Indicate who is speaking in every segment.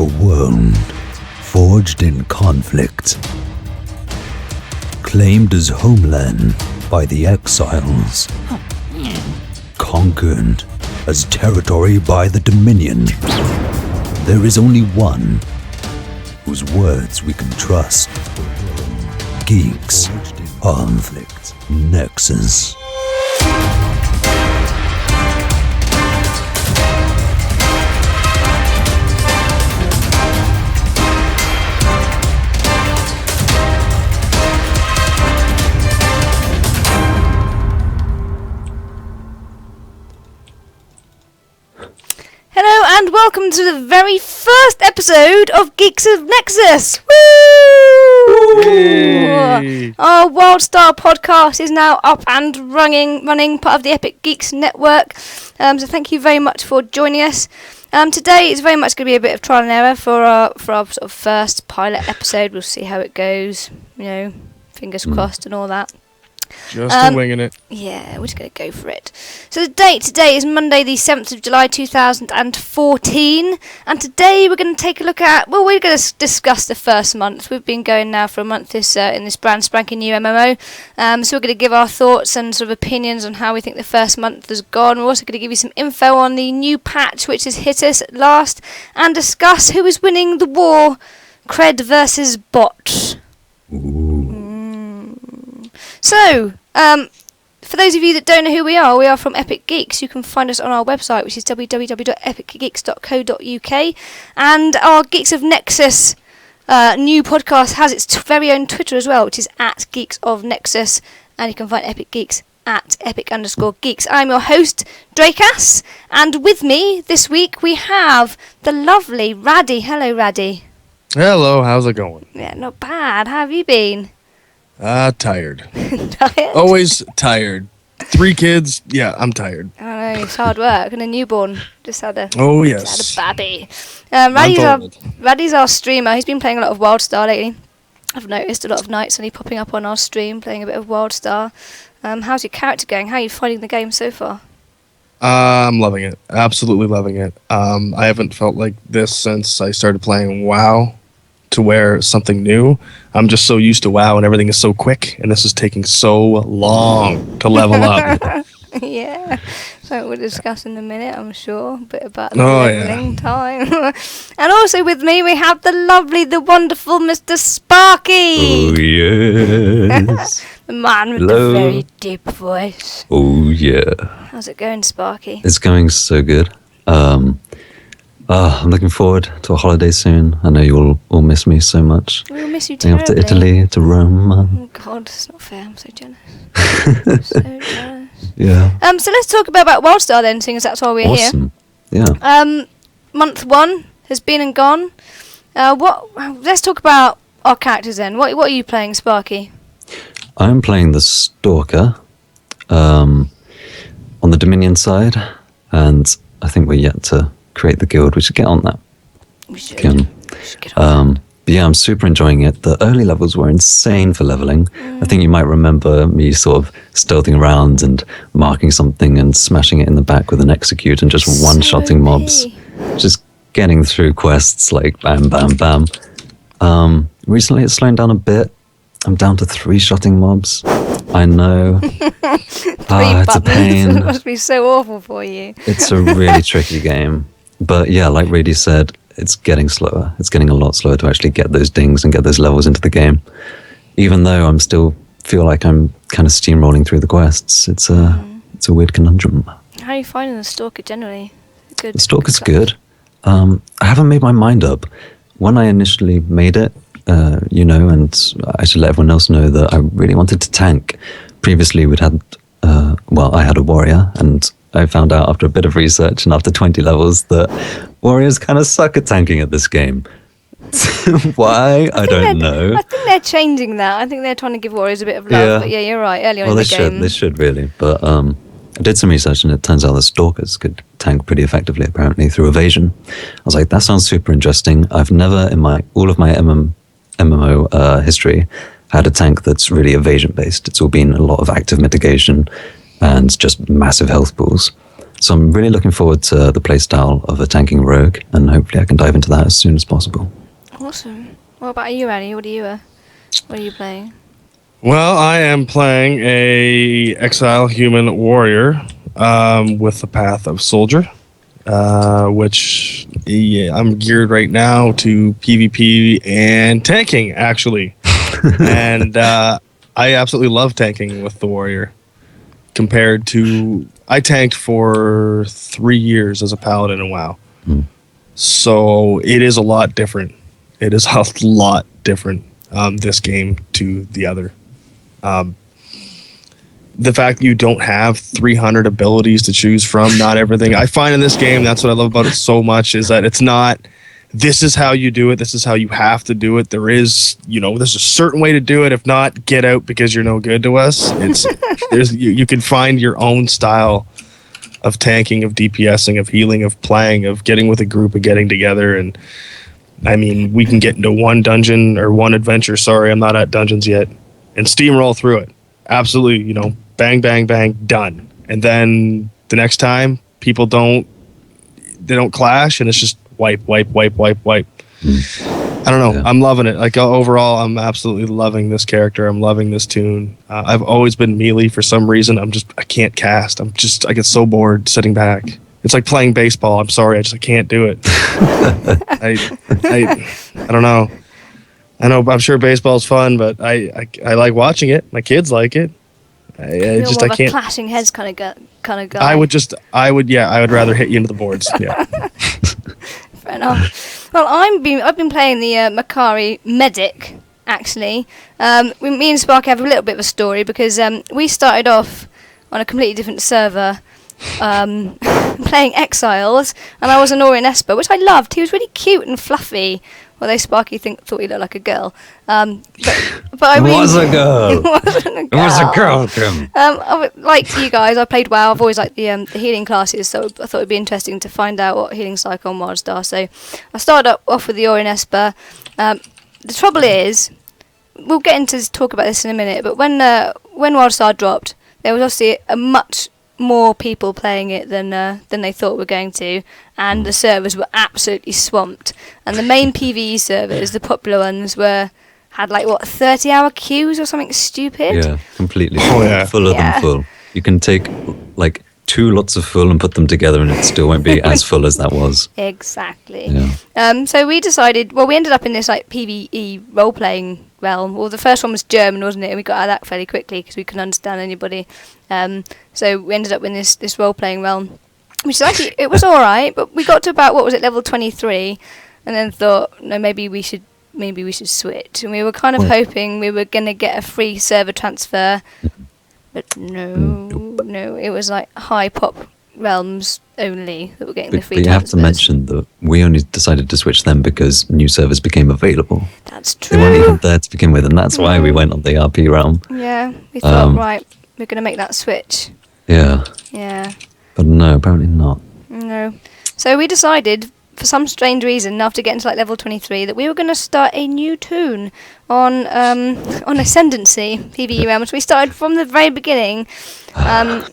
Speaker 1: world forged in conflict, claimed as homeland by the exiles, conquered as territory by the Dominion. There is only one whose words we can trust. Geeks of Nexus.
Speaker 2: Hello and welcome to the very first episode of Geeks of Nexus. Woo!
Speaker 3: Yay!
Speaker 2: Our Wildstar podcast is now up and running, part of the Epic Geeks network. So thank you very much for joining us. Today is very much going to be a bit of trial and error for our sort of first pilot episode. We'll see how it goes. You know, fingers crossed and all that.
Speaker 3: Just winging it.
Speaker 2: Yeah, we're just going to go for it. So the date today is Monday the 7th of July 2014. And today we're going to take a look at, well, we're going to discuss the first month. We've been going now for a month in this brand spanking new MMO. So we're going to give our thoughts and sort of opinions on how we think the first month has gone. We're also going to give you some info on the new patch which has hit us at last. And discuss who is winning the war, C.R.E.D.D versus bot. So, for those of you that don't know who we are from Epic Geeks. You can find us on our website, which is www.epicgeeks.co.uk. And our Geeks of Nexus new podcast has its very own Twitter as well, which is @Geeks-of-Nexus. And you can find Epic Geeks at @epic_geeks. I'm your host, dicuss. And with me this week we have the lovely Raddy. Hello, Raddy.
Speaker 3: Hello, how's it going?
Speaker 2: Yeah, not bad. How have you been?
Speaker 3: Tired.
Speaker 2: Tired?
Speaker 3: Always tired. 3 kids, yeah, I'm tired.
Speaker 2: I know, it's hard work. And a newborn. Just had a
Speaker 3: yes.
Speaker 2: baby.
Speaker 3: Month-old.
Speaker 2: Raddy's our streamer. He's been playing a lot of Wildstar lately. I've noticed a lot of nights when he's popping up on our stream, playing a bit of Wildstar. How's your character going? How are you finding the game so far?
Speaker 3: I'm loving it. Absolutely loving it. I haven't felt like this since I started playing WoW, to where something new. I'm just so used to WoW and everything is so quick, and this is taking so long to level up.
Speaker 2: Yeah, so we'll discuss in a minute, I'm sure, a bit about the leveling time. And also with me we have the lovely, the wonderful Mr. Sparky.
Speaker 1: Oh, yes.
Speaker 2: The man with
Speaker 1: Hello.
Speaker 2: the very deep voice.
Speaker 1: Oh, yeah.
Speaker 2: How's it going, Sparky?
Speaker 1: It's going so good. I'm looking forward to a holiday soon. I know you'll all miss me so much.
Speaker 2: We'll miss you
Speaker 1: Going
Speaker 2: terribly.
Speaker 1: off to Italy, to Rome.
Speaker 2: Oh God, it's not fair. I'm so jealous. So jealous.
Speaker 1: Yeah.
Speaker 2: So let's talk about Wildstar then, seeing as that's why we're
Speaker 1: Awesome. Yeah.
Speaker 2: here. Month 1 has been and gone. Let's talk about our characters then. What are you playing, Sparky?
Speaker 1: I'm playing the Stalker on the Dominion side, and I think we're yet to create the guild. We should get on that.
Speaker 2: We should get on that.
Speaker 1: But yeah, I'm super enjoying it. The early levels were insane for leveling. I think you might remember me sort of stealthing around and marking something and smashing it in the back with an execute and just one-shotting mobs. Just getting through quests like bam, bam, bam. Recently it's slowing down a bit. I'm down to 3-shotting mobs. I know. It's a pain.
Speaker 2: It must be so awful for you.
Speaker 1: It's a really tricky game. But yeah, like Rady said, it's getting slower. It's getting a lot slower to actually get those dings and get those levels into the game. Even though I'm still feel like I'm kind of steamrolling through the quests. It's a weird conundrum.
Speaker 2: How are you finding the Stalker generally? Good.
Speaker 1: The Stalker's good. I haven't made my mind up. When I initially made it, and I should let everyone else know that I really wanted to tank. Previously we'd had, I had a warrior, and I found out after a bit of research and after 20 levels that warriors kind of suck at tanking at this game. Why? I don't know.
Speaker 2: I think they're changing that. I think they're trying to give warriors a bit of love.
Speaker 1: Yeah.
Speaker 2: But yeah, you're right. Earlier in the game.
Speaker 1: They should really. But I did some research and it turns out that stalkers could tank pretty effectively, apparently, through evasion. I was like, that sounds super interesting. I've never in all of my MMO history had a tank that's really evasion based. It's all been a lot of active mitigation and just massive health pools. So I'm really looking forward to the playstyle of a tanking rogue, and hopefully I can dive into that as soon as possible.
Speaker 2: Awesome. What about you, Annie? What are you playing?
Speaker 3: Well, I am playing a exile human warrior with the path of soldier, which I'm geared right now to PvP and tanking, actually. And I absolutely love tanking with the warrior. Compared to, I tanked for 3 years as a paladin in WoW. So it is a lot different. It is a lot different, this game to the other. The fact that you don't have 300 abilities to choose from, not everything. I find in this game, that's what I love about it so much, is that it's not, this is how you do it, this is how you have to do it. There is, there's a certain way to do it. If not, get out because you're no good to us. It's you can find your own style of tanking, of DPSing, of healing, of playing, of getting with a group, of getting together. And I mean, we can get into one dungeon or one adventure. Sorry, I'm not at dungeons yet. And steamroll through it. Absolutely, bang, bang, bang, done. And then the next time, people don't clash, and it's just wipe. I don't know. Yeah. I'm loving it. Like, overall, I'm absolutely loving this character. I'm loving this tune. I've always been melee for some reason. I can't cast. I get so bored sitting back. It's like playing baseball. I'm sorry. I can't do it. I don't know. I know. I'm sure baseball's fun, but I like watching it. My kids like it. I can't.
Speaker 2: Clashing heads kind of guy.
Speaker 3: I would rather hit you into the boards. Yeah.
Speaker 2: Fair enough. Well, I've been playing the In-C.R.E.D.-ible, actually. Me and Sparky have a little bit of a story because we started off on a completely different server, playing Exiles, and I was an Orion Esper, which I loved. He was really cute and fluffy. Although Sparky thought he looked like a girl. But I really,
Speaker 1: was a girl.
Speaker 2: It wasn't a girl.
Speaker 1: It was a girl, Tim.
Speaker 2: Like you guys, I played WoW. I've always liked the healing classes, so I thought it'd be interesting to find out what healing's like on Wildstar. So I started off with the Orion Esper. The trouble is, we'll get into talk about this in a minute, but when Wildstar dropped, there was obviously a much more people playing it than they thought were going to, and the servers were absolutely swamped. And the main PvE servers, the popular ones, had 30-hour queues or something stupid.
Speaker 1: Yeah, completely.
Speaker 3: Oh, yeah.
Speaker 1: Fuller than full. You can take 2 lots of full and put them together, and it still won't be as full as that was.
Speaker 2: Exactly.
Speaker 1: Yeah.
Speaker 2: So we decided. Well, we ended up in this PvE role-playing realm. Well, the first one was German, wasn't it? And we got out of that fairly quickly because we couldn't understand anybody. So we ended up in this role-playing realm, which is actually, it was all right. But we got to about level 23, and then thought, no, maybe we should switch. And we were kind of hoping we were going to get a free server transfer. But no, it was high pop realms only that were getting the free
Speaker 1: But you have to
Speaker 2: transfers.
Speaker 1: mention that we only decided to switch them because new servers became available.
Speaker 2: That's true.
Speaker 1: They weren't even there to begin with, and that's why we went on the RP realm.
Speaker 2: Yeah, we thought, right, we're going to make that switch.
Speaker 1: Yeah.
Speaker 2: Yeah.
Speaker 1: But no, apparently not.
Speaker 2: No. So we decided, for some strange reason, after getting to level 23, that we were going to start a new tune on Ascendancy PvE realm. So we started from the very beginning. I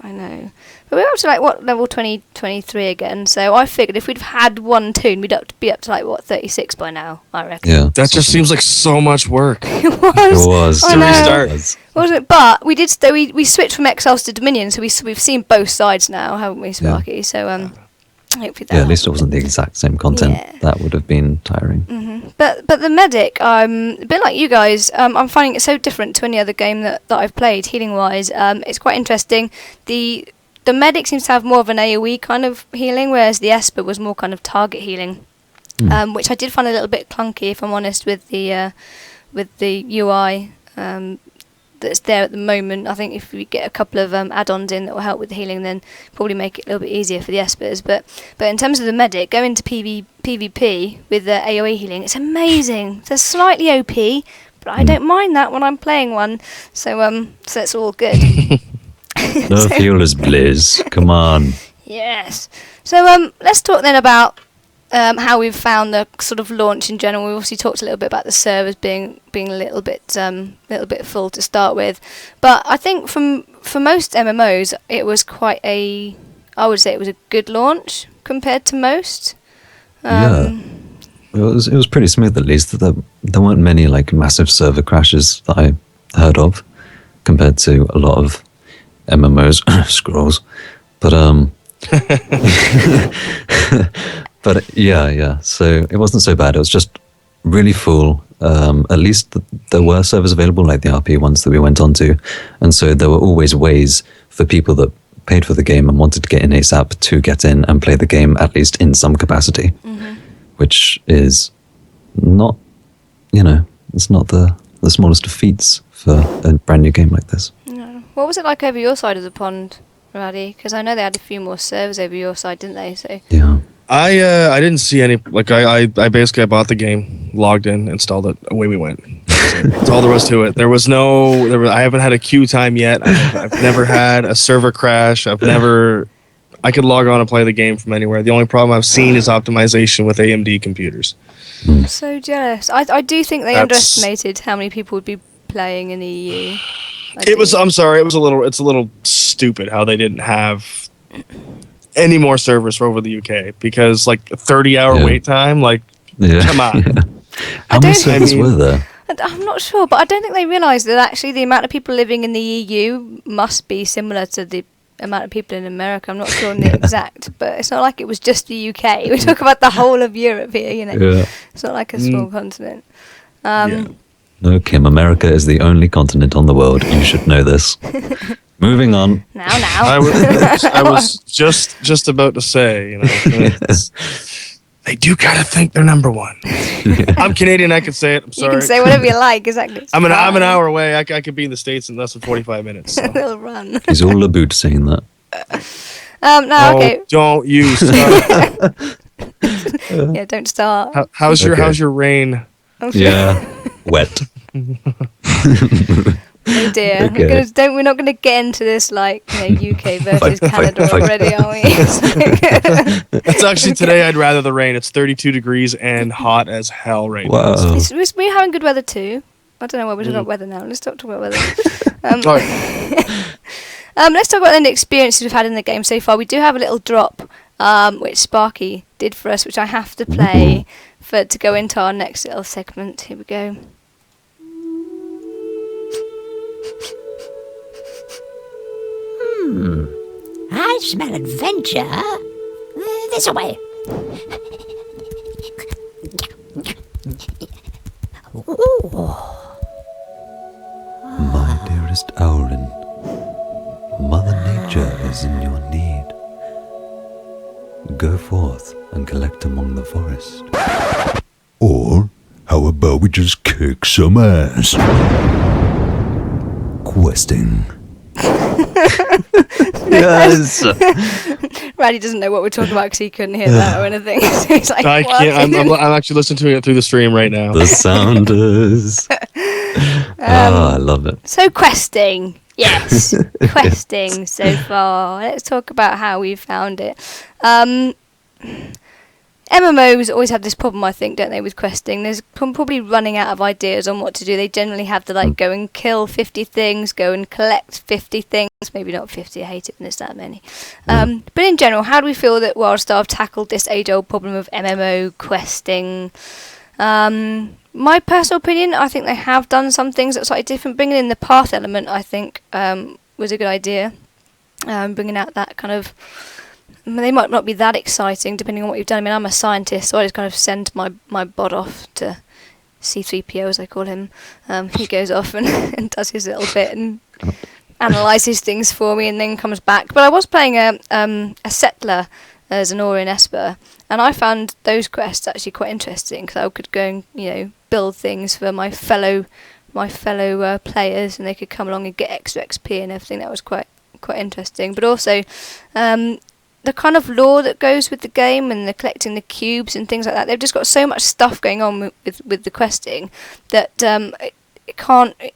Speaker 2: know. But we were up to level 23 again. So I figured if we'd had one tune, we'd be up to 36 by now, I reckon.
Speaker 1: Yeah.
Speaker 3: That just seems like so much work.
Speaker 2: It was.
Speaker 1: To
Speaker 3: restart.
Speaker 2: Wasn't it? But we did. We switched from Exiles to Dominion, so we've seen both sides now, haven't we, Sparky? Yeah. So hopefully that.
Speaker 1: Yeah, at least it wasn't the exact same content.
Speaker 2: Yeah.
Speaker 1: That would have been tiring.
Speaker 2: Mm-hmm. But the medic, a bit like you guys, I'm finding it so different to any other game that I've played, healing wise. It's quite interesting. The medic seems to have more of an AoE kind of healing, whereas the Esper was more kind of target healing, which I did find a little bit clunky, if I'm honest, with the UI that's there at the moment. I think if we get a couple of add-ons in that will help with the healing, then probably make it a little bit easier for the Espers. But in terms of the medic, going to PvP with the AoE healing, it's amazing. They're slightly OP, but I don't mind that when I'm playing one. So it's all good.
Speaker 1: No fuelers, Blizz. Come on.
Speaker 2: Yes. So let's talk then about how we've found the sort of launch in general. We obviously talked a little bit about the servers being a little bit full to start with, but I think for most MMOs it was quite a I would say it was a good launch compared to most.
Speaker 1: Yeah. It was pretty smooth, at least. There weren't many like massive server crashes that I heard of compared to a lot of MMOs, scrolls. But but yeah. So it wasn't so bad. It was just really full. At least there were servers available, like the RP ones that we went on to, and so there were always ways for people that paid for the game and wanted to get in ASAP to get in and play the game at least in some capacity, which is not, it's not the smallest of feats for a brand new game like this.
Speaker 2: No. What was it like over your side of the pond, Raddy? Because I know they had a few more servers over your side, didn't they? So
Speaker 1: Yeah.
Speaker 3: I didn't see any, like, I basically bought the game, logged in, installed it, away we went. That's all there was to it. I haven't had a queue time yet. I've never had a server crash. I could log on and play the game from anywhere. The only problem I've seen is optimization with AMD computers.
Speaker 2: I'm so jealous. I do think they underestimated how many people would be playing in the EU.
Speaker 3: I'm sorry, it's a little stupid how they didn't have any more servers for over the UK, because like a 30-hour wait time, like, come on.
Speaker 1: How many servers were there?
Speaker 2: I'm not sure, but I don't think they realised that actually the amount of people living in the EU must be similar to the amount of people in America. I'm not sure on the exact, but it's not like it was just the UK. We talk about the whole of Europe here,
Speaker 1: Yeah.
Speaker 2: It's not like a small continent.
Speaker 1: No, Kim, America is the only continent on the world. You should know this. Moving on.
Speaker 2: Now.
Speaker 3: I was just about to say, they do gotta think they're number one. I'm Canadian, I can say it. I'm sorry.
Speaker 2: You can say whatever you like, exactly.
Speaker 3: I'm an hour away. I could be in the States in less than 45 minutes. So.
Speaker 2: They'll run.
Speaker 1: He's all about saying that.
Speaker 2: Okay.
Speaker 3: Don't you start.
Speaker 2: Yeah, don't start.
Speaker 3: How's your rain?
Speaker 2: Oh,
Speaker 1: Yeah. Wet.
Speaker 2: Oh dear.
Speaker 1: Okay.
Speaker 2: We're not going to get into this like UK versus Canada
Speaker 1: Fight.
Speaker 2: already, are we?
Speaker 3: It's actually today I'd rather the rain. It's 32 degrees and hot as hell right now.
Speaker 1: Wow.
Speaker 2: We're having good weather too. I don't know why we're talking about weather now. Let's stop talking about weather. Let's talk about the experiences we've had in the game so far. We do have a little drop, which Sparky did for us, which I have to play to go into our next little segment. Here we go.
Speaker 4: I smell adventure. This way.
Speaker 1: My dearest Owlin, Mother Nature is in your need. Go forth and collect among the forest. Or, how about we just kick some ass? Questing. Yes.
Speaker 2: Raddy doesn't know what we're talking about because he couldn't hear that or anything. So he's like,
Speaker 3: I
Speaker 2: what?
Speaker 3: can't. I'm actually listening to it through the stream right now.
Speaker 1: The sounders. I love it.
Speaker 2: So questing. Yes. Questing so far. Let's talk about how we found it. MMOs always have this problem, I think, don't they, with questing? There's probably running out of ideas on what to do. They generally have to go and kill 50 things, go and collect 50 things. Maybe not 50, I hate it when there's that many. But in general, how do we feel that Wildstar have tackled this age-old problem of MMO questing? My personal opinion, I think they have done some things that's slightly different. Bringing in the path element, I think, was a good idea. Bringing out that kind of... they might not be that exciting depending on what you've done. I mean, I'm a scientist, so I just kind of send my bot off to C3PO, as I call him. He goes off and does his little bit and analyses things for me and then comes back. But I was playing a settler as an Aura in Esper, and I found those quests actually quite interesting because I could go and build things for my fellow players, and they could come along and get extra XP and everything. That was quite interesting. But also the kind of lore that goes with the game and the collecting the cubes and things like that. They've just got so much stuff going on with the questing that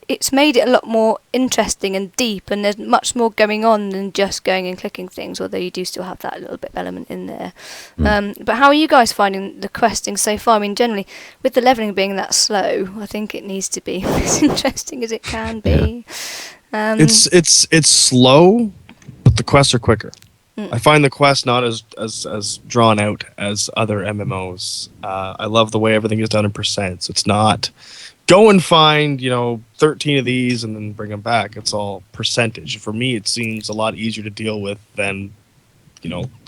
Speaker 2: it's made it a lot more interesting and deep, and there's much more going on than just going and clicking things, although you do still have that little bit of element in there. But how are you guys finding the questing so far? I mean, generally, with the levelling being that slow, I think it needs to be as interesting as it can be.
Speaker 3: It's slow, but the quests are quicker. I find the quest not as drawn out as other MMOs. I love the way everything is done in percents. It's not go and find 13 of these and then bring them back. It's all percentage. For me, it seems a lot easier to deal with than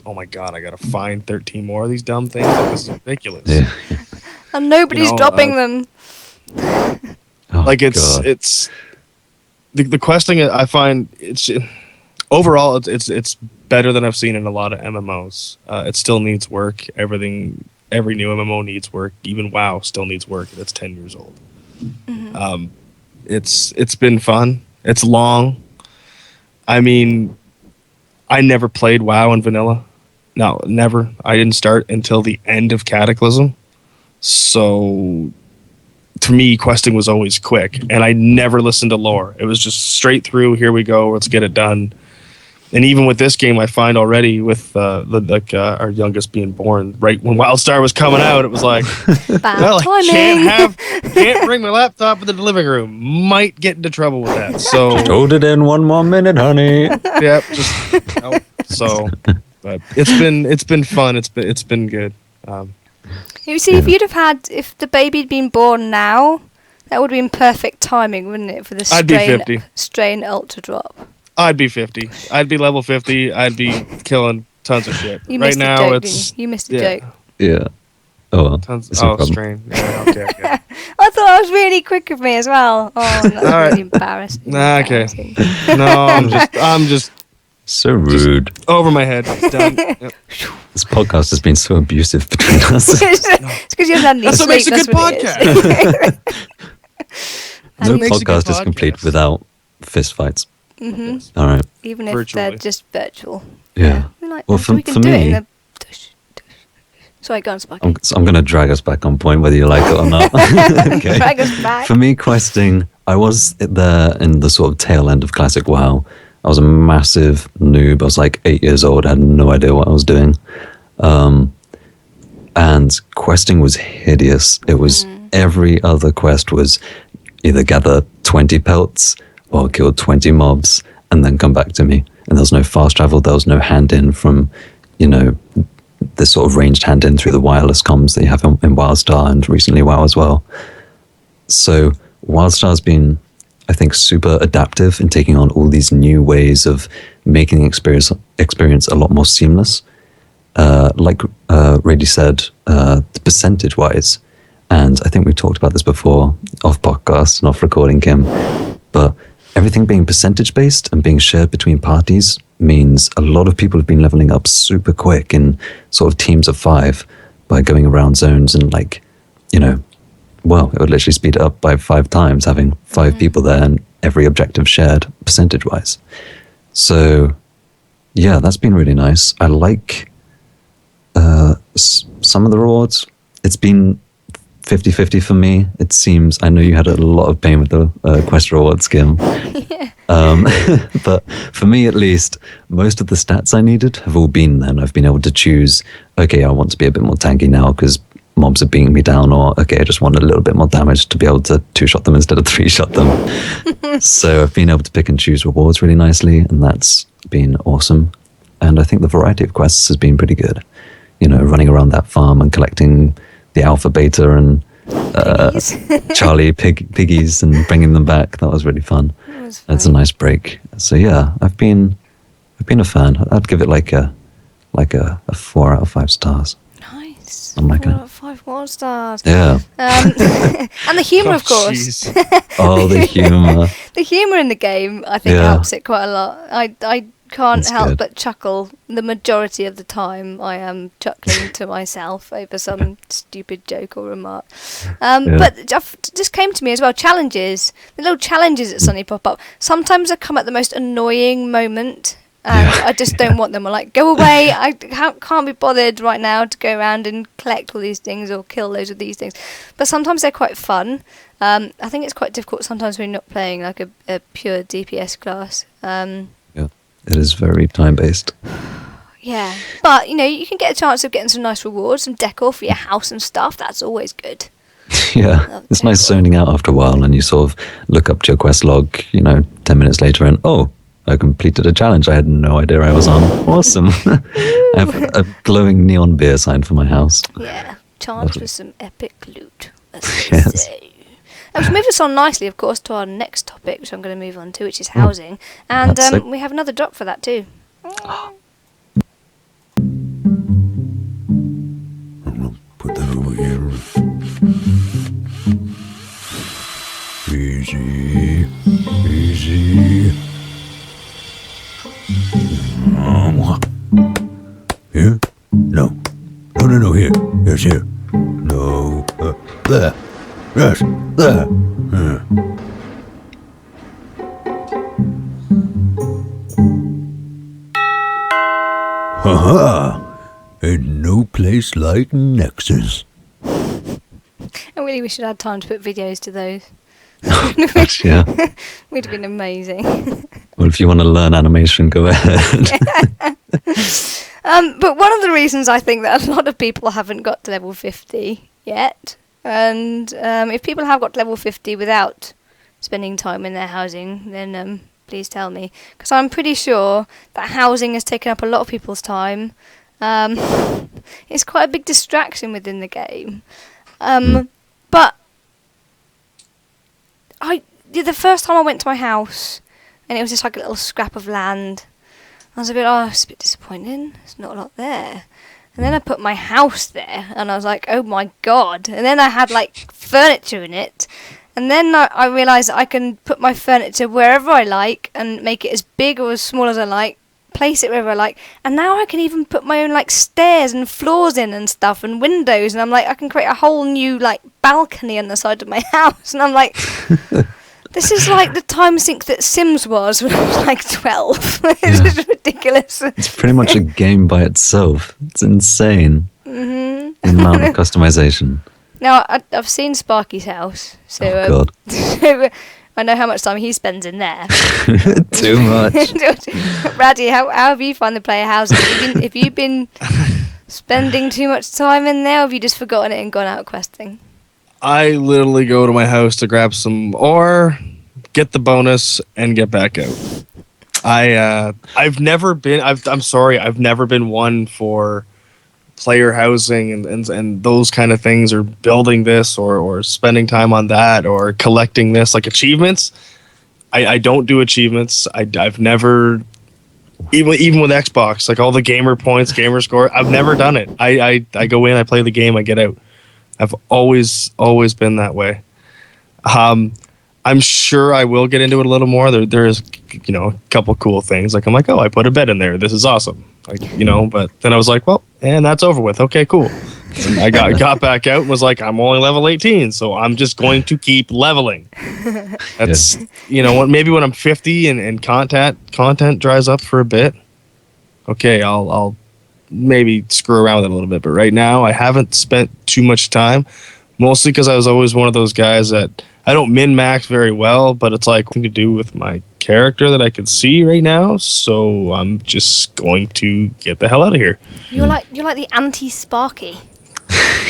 Speaker 3: oh my god, I gotta find 13 more of these dumb things. This is ridiculous.
Speaker 1: Yeah.
Speaker 2: And nobody's dropping them.
Speaker 1: Oh,
Speaker 3: it's the questing. I find it's overall it's better than I've seen in a lot of MMOs. It still needs work. Every new MMO needs work. Even WoW still needs work. It's 10 years old.
Speaker 2: Mm-hmm.
Speaker 3: It's been fun. It's long. I mean, I never played WoW in vanilla. No, never. I didn't start until the end of Cataclysm. So to me, questing was always quick, and I never listened to lore. It was just straight through. Here we go. Let's get it done. And even with this game, I find already with our youngest being born, right when Wildstar was coming out, it was like, well, I can't bring my laptop in the living room. Might get into trouble with that. So
Speaker 1: hold it in 1 more minute, honey.
Speaker 3: Yep. So, but it's been fun. It's been good.
Speaker 2: You see, if the baby had been born now, that would have been perfect timing, wouldn't it, for the
Speaker 3: I'd be 50.
Speaker 2: strain ultra drop.
Speaker 3: I'd be 50. I'd be level 50. I'd be killing tons of shit.
Speaker 2: You
Speaker 3: right
Speaker 2: missed
Speaker 3: now,
Speaker 2: a joke,
Speaker 3: it's
Speaker 2: didn't you? You missed a joke.
Speaker 1: Yeah. Oh, well.
Speaker 3: Strain. Yeah, okay.
Speaker 2: I thought that was really quick of me as well. Oh, that's really embarrassing.
Speaker 3: Okay. No, I'm just
Speaker 1: so rude.
Speaker 3: Just over my head. It's done. Yep.
Speaker 1: This podcast has been so abusive between us.
Speaker 2: It's because you haven't had any
Speaker 3: That's what makes
Speaker 2: sleep.
Speaker 3: a good podcast.
Speaker 1: No podcast is complete without fist fights.
Speaker 2: Mm-hmm.
Speaker 1: All right.
Speaker 2: Even if
Speaker 3: Virtually.
Speaker 2: they're just virtual.
Speaker 1: Yeah.
Speaker 2: We're like,
Speaker 1: Well,
Speaker 2: we can
Speaker 1: for
Speaker 2: do it
Speaker 1: me,
Speaker 2: in a... Sorry, go on, Sparky.
Speaker 1: I'm going to drag us back on point, whether you like it or not. Okay.
Speaker 2: Drag us back.
Speaker 1: For me, questing, I was there in the sort of tail end of Classic WoW. I was a massive noob. I was like 8 years old. I had no idea what I was doing. And questing was hideous. It was every other quest was either gather 20 pelts or kill 20 mobs and then come back to me. And there was no fast travel. There was no hand in from, this sort of ranged hand in through the wireless comms that you have in Wildstar and recently WoW as well. So Wildstar's been, I think, super adaptive in taking on all these new ways of making the experience a lot more seamless. Like Rady said, percentage-wise, and I think we talked about this before, off podcast and off recording, Kim, but everything being percentage-based and being shared between parties means a lot of people have been leveling up super quick in sort of teams of 5 by going around zones and well, it would literally speed it up by 5 times, having 5 people there and every objective shared percentage-wise. So, yeah, that's been really nice. I like some of the rewards. It's been 50-50 for me. It seems, I know you had a lot of pain with the quest rewards, Kim. But for me, at least, most of the stats I needed have all been there. And I've been able to choose, okay, I want to be a bit more tanky now because mobs are beating me down, or okay, I just want a little bit more damage to be able to 2-shot them instead of 3-shot them. So I've been able to pick and choose rewards really nicely, and that's been awesome. And I think the variety of quests has been pretty good. Running around that farm and collecting the alpha, beta, and Charlie piggies and bringing them back. That was really fun. That's a nice break. So yeah, I've been a fan. I'd give it like a 4 out of 5 stars.
Speaker 2: Nice.
Speaker 1: I'm like
Speaker 2: 4 out of 5 Wildstar.
Speaker 1: Yeah.
Speaker 2: And the humour, of course.
Speaker 1: Oh, the humour.
Speaker 2: The humour in the game, I think, helps it quite a lot. I can't help but chuckle. The majority of the time I am chuckling to myself over some stupid joke or remark. But it just came to me as well, challenges. The little challenges that suddenly pop up. Sometimes they come at the most annoying moment. And I just don't want them. I'm like, go away. I can't be bothered right now to go around and collect all these things or kill loads of these things. But sometimes they're quite fun. I think it's quite difficult sometimes when you're not playing like a pure DPS class.
Speaker 1: It is very time-based.
Speaker 2: Yeah. But, you can get a chance of getting some nice rewards, some decor for your house and stuff. That's always good.
Speaker 1: Yeah. It's nice zoning out after a while and you sort of look up to your quest log, 10 minutes later and, oh, I completed a challenge I had no idea I was on. Awesome. I have a glowing neon beer sign for my house.
Speaker 2: Yeah, charged with some epic loot. As they
Speaker 1: Yes.
Speaker 2: say. Which moves us on nicely, of course, to our next topic, which I'm going to move on to, which is housing. And
Speaker 1: That's it.
Speaker 2: we have another drop for that too.
Speaker 5: Put that over here. Easy. Here? No. No, here. Yes, here. No. There. Yes, there. Ha-ha! Ain't no place like Nexus.
Speaker 2: I really wish I'd had time to put videos to those.
Speaker 1: Actually, yeah.
Speaker 2: Would have been amazing.
Speaker 1: Well, if you want to learn animation, go ahead.
Speaker 2: But one of the reasons I think that a lot of people haven't got to level 50 yet, and if people have got to level 50 without spending time in their housing, then please tell me. Because I'm pretty sure that housing has taken up a lot of people's time. It's quite a big distraction within the game. But the first time I went to my house, and it was just like a little scrap of land, I was it's a bit disappointing. There's not a lot there. And then I put my house there, and I was like, oh my god. And then I had like furniture in it. And then I realised I can put my furniture wherever I like and make it as big or as small as I like, place it wherever I like. And now I can even put my own like stairs and floors in and stuff and windows. And I'm like, I can create a whole new like balcony on the side of my house. And I'm like, this is like the time sink that Sims was when I was like 12. It's just ridiculous.
Speaker 1: It's pretty much a game by itself. It's insane. The amount of customization.
Speaker 2: Now, I've seen Sparky's house, so,
Speaker 1: God.
Speaker 2: so I know how much time he spends in there.
Speaker 1: Too much.
Speaker 2: Raddy, how have you found the player housing? Have you been spending too much time in there, or have you just forgotten it and gone out questing?
Speaker 3: I literally go to my house to grab some ore, get the bonus, and get back out. I've never been. I'm sorry. I've never been one for player housing and those kind of things, or building this, or spending time on that, or collecting this, like achievements. I don't do achievements. I've never, even with Xbox, like all the gamer points, gamer score, I've never done it. I go in, I play the game, I get out. I've always been that way. I'm sure I will get into it a little more. There's a couple cool things. Like I'm like, oh, I put a bed in there. This is awesome. Like, but then I was like, well, and that's over with. Okay, cool. And I got back out and was like, I'm only level 18, so I'm just going to keep leveling. That's maybe when I'm 50 and content dries up for a bit. Okay, I'll maybe screw around with it a little bit. But right now, I haven't spent too much time. Mostly because I was always one of those guys that I don't min-max very well, but it's like something to do with my character that I could see right now, so I'm just going to get the hell out of here.
Speaker 2: You're like the anti-Sparky.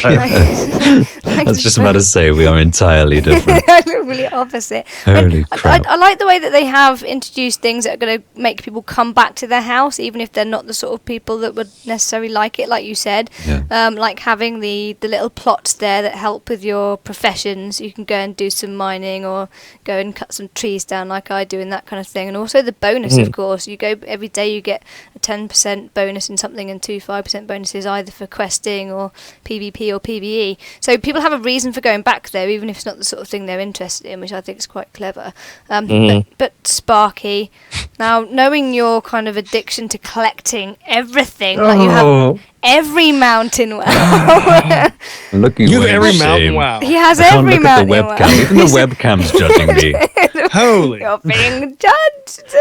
Speaker 1: I was just about to say we are entirely different.
Speaker 2: Really opposite.
Speaker 1: Holy crap.
Speaker 2: I like the way that they have introduced things that are going to make people come back to their house, even if they're not the sort of people that would necessarily like it, like you said.
Speaker 1: Yeah.
Speaker 2: Like having the little plots there that help with your professions. You can go and do some mining or go and cut some trees down like I do and that kind of thing. And also the bonus, of course. You go every day, you get a 10% bonus in something and 5% bonuses either for questing or PvP or PvE. So people have a reason for going back there, even if it's not the sort of thing they're interested in, which I think is quite clever. But Sparky, now knowing your kind of addiction to collecting everything, like you have every mountain wow.
Speaker 1: Looking
Speaker 3: You have
Speaker 1: away
Speaker 3: every
Speaker 1: with
Speaker 3: mountain
Speaker 1: shame.
Speaker 3: wow.
Speaker 2: He has
Speaker 1: I can't
Speaker 2: every
Speaker 1: look at the
Speaker 2: mountain
Speaker 1: webcam.
Speaker 2: wow.
Speaker 1: Even the webcam's judging me.
Speaker 3: Holy.
Speaker 2: You're being judged.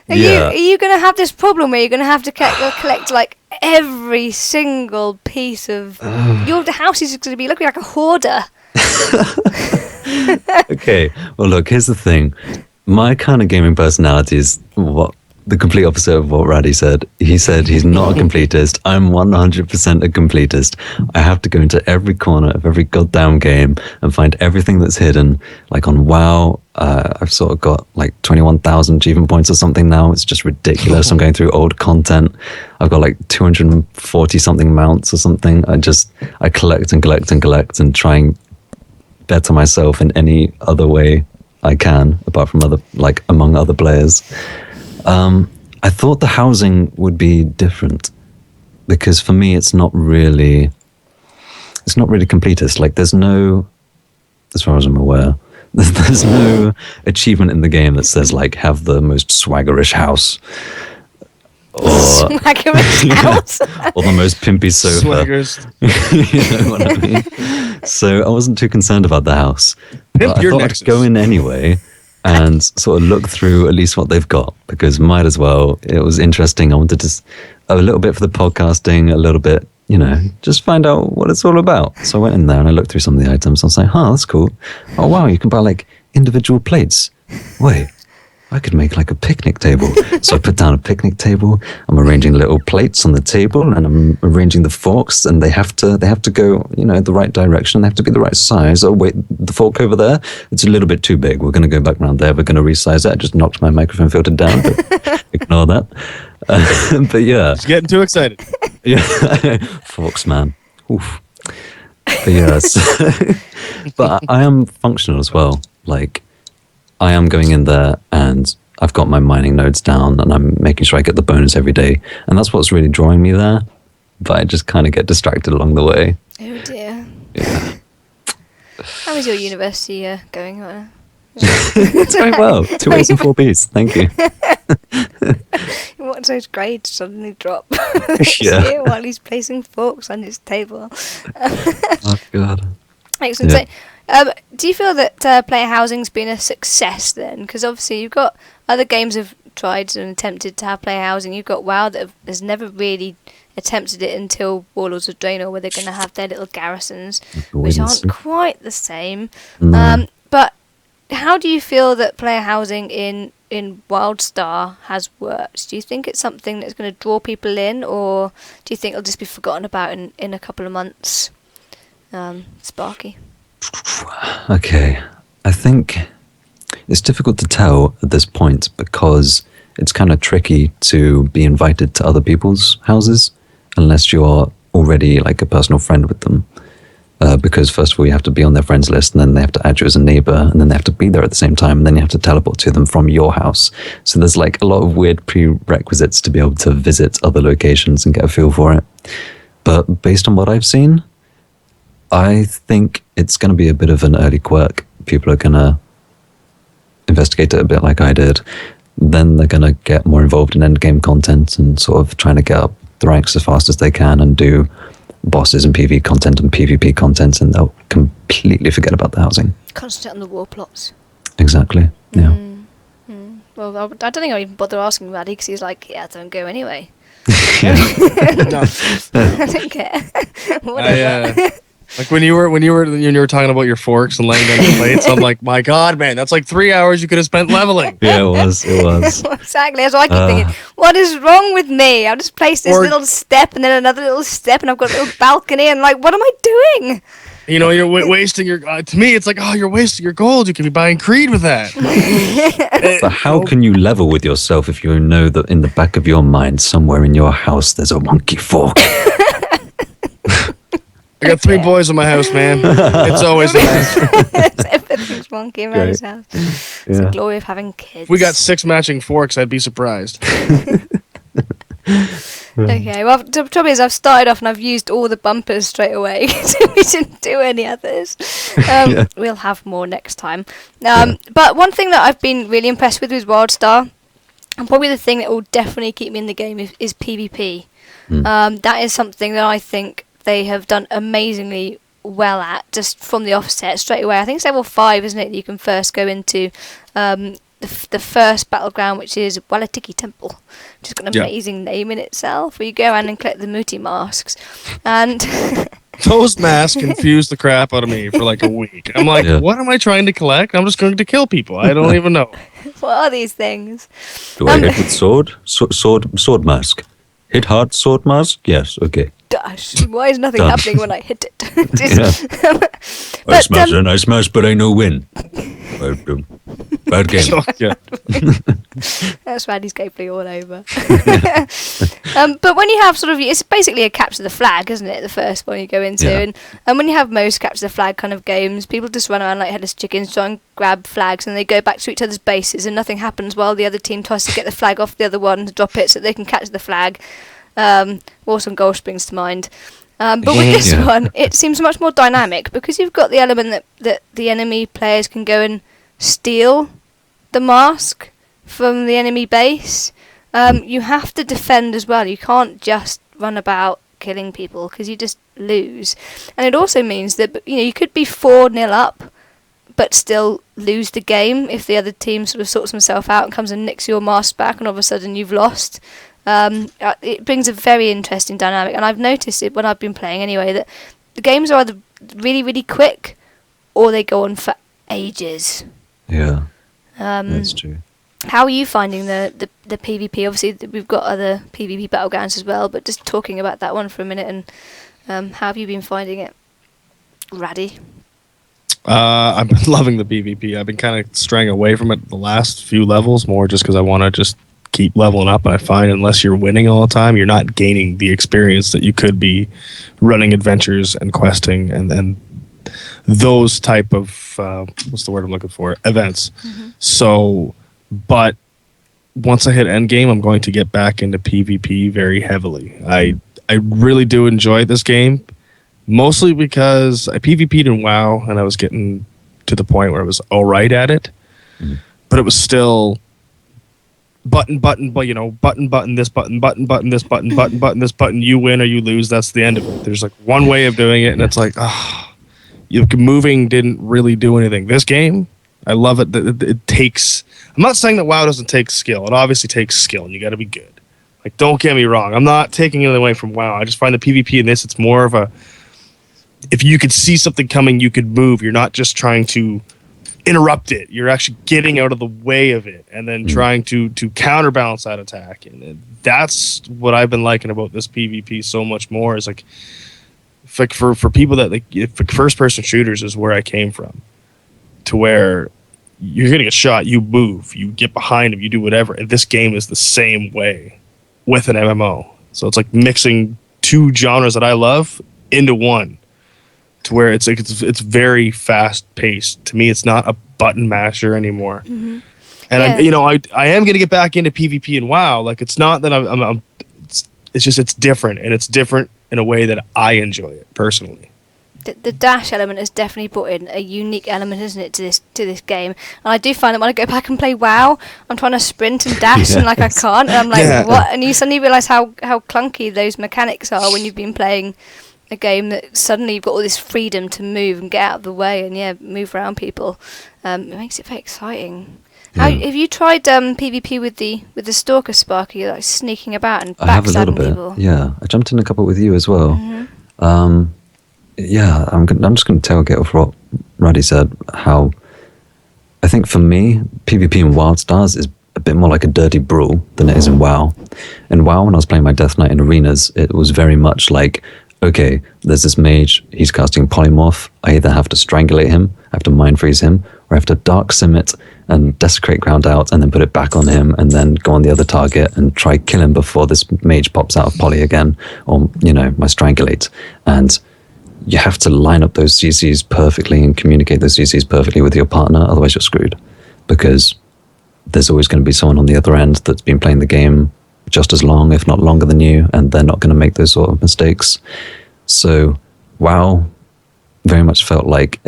Speaker 2: Are
Speaker 1: Yeah.
Speaker 2: you going to have this problem where you're going to have to collect like every single piece of your house is going to be looking like a hoarder?
Speaker 1: Okay, well look, here's the thing. My kind of gaming personality is what the complete opposite of what Raddy said. He said he's not a completist. I'm 100% a completist. I have to go into every corner of every goddamn game and find everything that's hidden. Like on WoW, I've sort of got like 21,000 achievement points or something now. It's just ridiculous. I'm going through old content. I've got like 240 something mounts or something. I collect and collect and collect and try and better myself in any other way I can, apart from among other players. I thought the housing would be different because for me it's not really completist. Like there's no, as far as I'm aware, there's no achievement in the game that says like have the most swaggerish house or
Speaker 2: Swaggerish house.
Speaker 1: or the most pimpy sofa.
Speaker 3: Swaggers.
Speaker 1: You know what I mean? So I wasn't too concerned about the house.
Speaker 3: Pimp
Speaker 1: But I
Speaker 3: your
Speaker 1: thought
Speaker 3: Nexus.
Speaker 1: I'd go in anyway and sort of look through at least what they've got, because might as well. It was interesting. I wanted to a little bit for the podcasting, a little bit, just find out what it's all about. So I went in there and I looked through some of the items. I was like, that's cool. Oh, wow, you can buy like individual plates. Wait, I could make like a picnic table. So I put down a picnic table. I'm arranging little plates on the table and I'm arranging the forks, and they have to go, the right direction. They have to be the right size. Oh, wait, the fork over there, it's a little bit too big. We're going to go back around there. We're going to resize it. I just knocked my microphone filter down, but ignore that. But yeah.
Speaker 3: Just getting too excited.
Speaker 1: Yeah. Forks, man. Oof. But yeah. But I am functional as well. Like, I am going in there and I've got my mining nodes down and I'm making sure I get the bonus every day. And that's what's really drawing me there. But I just kind of get distracted along the way.
Speaker 2: Oh dear.
Speaker 1: Yeah.
Speaker 2: How is your university going?
Speaker 1: It's going well. 2 A's and 4 B's. Thank you.
Speaker 2: Watch those grades suddenly drop
Speaker 1: Yeah.
Speaker 2: while he's placing forks on his table.
Speaker 1: Oh, God.
Speaker 2: Excellent.
Speaker 1: Yeah.
Speaker 2: So, do you feel that player housing's been a success then? Because obviously you've got other games have tried and attempted to have player housing. You've got WoW that has never really attempted it until Warlords of Draenor, where they're going to have their little garrisons, which aren't quite the same.
Speaker 1: No.
Speaker 2: But how do you feel that player housing in Wildstar has worked? Do you think it's something that's going to draw people in, or do you think it'll just be forgotten about in a couple of months? Sparky.
Speaker 1: Okay. I think it's difficult to tell at this point because it's kind of tricky to be invited to other people's houses unless you're already like a personal friend with them. Because first of all, you have to be on their friends list, and then they have to add you as a neighbor, and then they have to be there at the same time, and then you have to teleport to them from your house. So there's like a lot of weird prerequisites to be able to visit other locations and get a feel for it. But based on what I've seen, I think it's going to be a bit of an early quirk. People are going to investigate it a bit like I did. Then they're going to get more involved in endgame content and sort of trying to get up the ranks as fast as they can and do bosses and PvE content and PvP content, and they'll completely forget about the housing.
Speaker 2: Concentrate on the war plots.
Speaker 1: Exactly, yeah.
Speaker 2: Well, I don't think I'll even bother asking Raddy, because he's like, yeah, don't go anyway.
Speaker 3: No.
Speaker 2: I don't care. Whatever.
Speaker 3: Like when you were talking about your forks and laying down your plates, I'm like, my God, man, that's like 3 hours you could have spent leveling.
Speaker 1: Yeah, it was.
Speaker 2: Exactly. That's what I keep thinking. What is wrong with me? I've just placed this little step and then another little step, and I've got a little balcony, and like, what am I doing?
Speaker 3: You're wasting your. To me, it's like, you're wasting your gold. You could be buying Creed with that.
Speaker 1: But how can you level with yourself if you know that in the back of your mind, somewhere in your house, there's a wonky fork?
Speaker 3: I got 3 boys in my house, man. It's always a mess.
Speaker 2: Everything's wonky around his house. It's the glory of having kids.
Speaker 3: If we got 6 matching forks, I'd be surprised.
Speaker 2: Okay, well, the trouble is I've started off and I've used all the bumpers straight away, so we didn't do any others. We'll have more next time. But one thing that I've been really impressed with Wildstar, and probably the thing that will definitely keep me in the game, is PvP. That is something that I think they have done amazingly well at, just from the offset straight away. I think it's level 5, isn't it, that you can first go into the first battleground, which is Walatiki Temple, which is got an amazing name in itself, where you go around and collect the Muti masks. And
Speaker 3: Those masks confused the crap out of me for like a week. I'm like, what am I trying to collect? I'm just going to kill people. I don't even know.
Speaker 2: What are these things?
Speaker 1: Do I hit with sword? Sword mask. Hit hard, sword mask? Yes, okay.
Speaker 2: Dash. Why is nothing
Speaker 1: Done.
Speaker 2: happening when I hit it?
Speaker 1: I smash, but I no win. Bad game.
Speaker 3: Yeah.
Speaker 2: That's Randy's gameplay all over. But when you have sort of, it's basically a capture the flag, isn't it? The first one you go into, and when you have most capture the flag kind of games, people just run around like headless chickens, try and grab flags, and they go back to each other's bases, and nothing happens while the other team tries to get the flag off the other one to drop it so they can catch the flag. Warsome Goal springs to mind. But with this one, it seems much more dynamic because you've got the element that the enemy players can go and steal the mask from the enemy base. You have to defend as well. You can't just run about killing people because you just lose. And it also means that you could be 4-0 up but still lose the game if the other team sort of sorts himself out and comes and nicks your mask back, and all of a sudden you've lost. It brings a very interesting dynamic, and I've noticed it when I've been playing anyway, that the games are either really, really quick or they go on for ages.
Speaker 1: Yeah, that's true.
Speaker 2: How are you finding the PvP? Obviously, we've got other PvP battlegrounds as well, but just talking about that one for a minute, and how have you been finding it, Raddy?
Speaker 3: I've been loving the PvP. I've been kind of straying away from it the last few levels, more just because I want to just keep leveling up. And I find unless you're winning all the time, you're not gaining the experience that you could be running adventures and questing and those type of what's the word I'm looking for, events. So, but once I hit endgame, I'm going to get back into PvP very heavily. I really do enjoy this game, mostly because I PvP'd in WoW and I was getting to the point where I was all right at it, but it was still button, this button, this button, this button, you win or you lose. That's the end of it. There's like one way of doing it, and it's like, moving didn't really do anything. This game, I love it. It takes, I'm not saying that WoW doesn't take skill. It obviously takes skill, and you got to be good. Like, don't get me wrong. I'm not taking it away from WoW. I just find the PvP in this, it's more of a, if you could see something coming, you could move. You're not just trying to interrupt it. You're actually getting out of the way of it and then trying to counterbalance that attack. And that's what I've been liking about this PvP so much more, is like for people that like first person shooters is where I came from, to where you're getting a shot, you move, you get behind him, you do whatever. And this game is the same way with an MMO. So it's like mixing two genres that I love into one, to where it's like it's very fast paced. To me, it's not a button masher anymore. And I am going to get back into PvP and WoW. Like, it's not that it's just it's different, and it's different in a way that I enjoy it personally.
Speaker 2: The dash element has definitely brought in a unique element, isn't it, to this game? And I do find that when I go back and play WoW, I'm trying to sprint and dash and like I can't, and I'm like, what? And you suddenly realise how clunky those mechanics are when you've been playing a game that suddenly you've got all this freedom to move and get out of the way and move around people. It makes it very exciting. How, have you tried PvP with the Stalker Spark? Are you like sneaking about and backstabbing
Speaker 1: I have a little bit.
Speaker 2: people?
Speaker 1: Yeah, I jumped in a couple with you as well. I'm just going to tailgate off what Raddy said. How I think for me, PvP in Wildstars is a bit more like a dirty brawl than it is in WoW. In WoW, when I was playing my Death Knight in arenas, it was very much like, okay, there's this mage, he's casting Polymorph, I either have to strangulate him, I have to mind freeze him, or I have to dark sim it and desecrate ground out and then put it back on him and then go on the other target and try kill him before this mage pops out of poly again, or, my strangulate. And you have to line up those CCs perfectly and communicate those CCs perfectly with your partner, otherwise you're screwed. Because there's always going to be someone on the other end that's been playing the game just as long, if not longer than you, and they're not going to make those sort of mistakes. So WoW very much felt like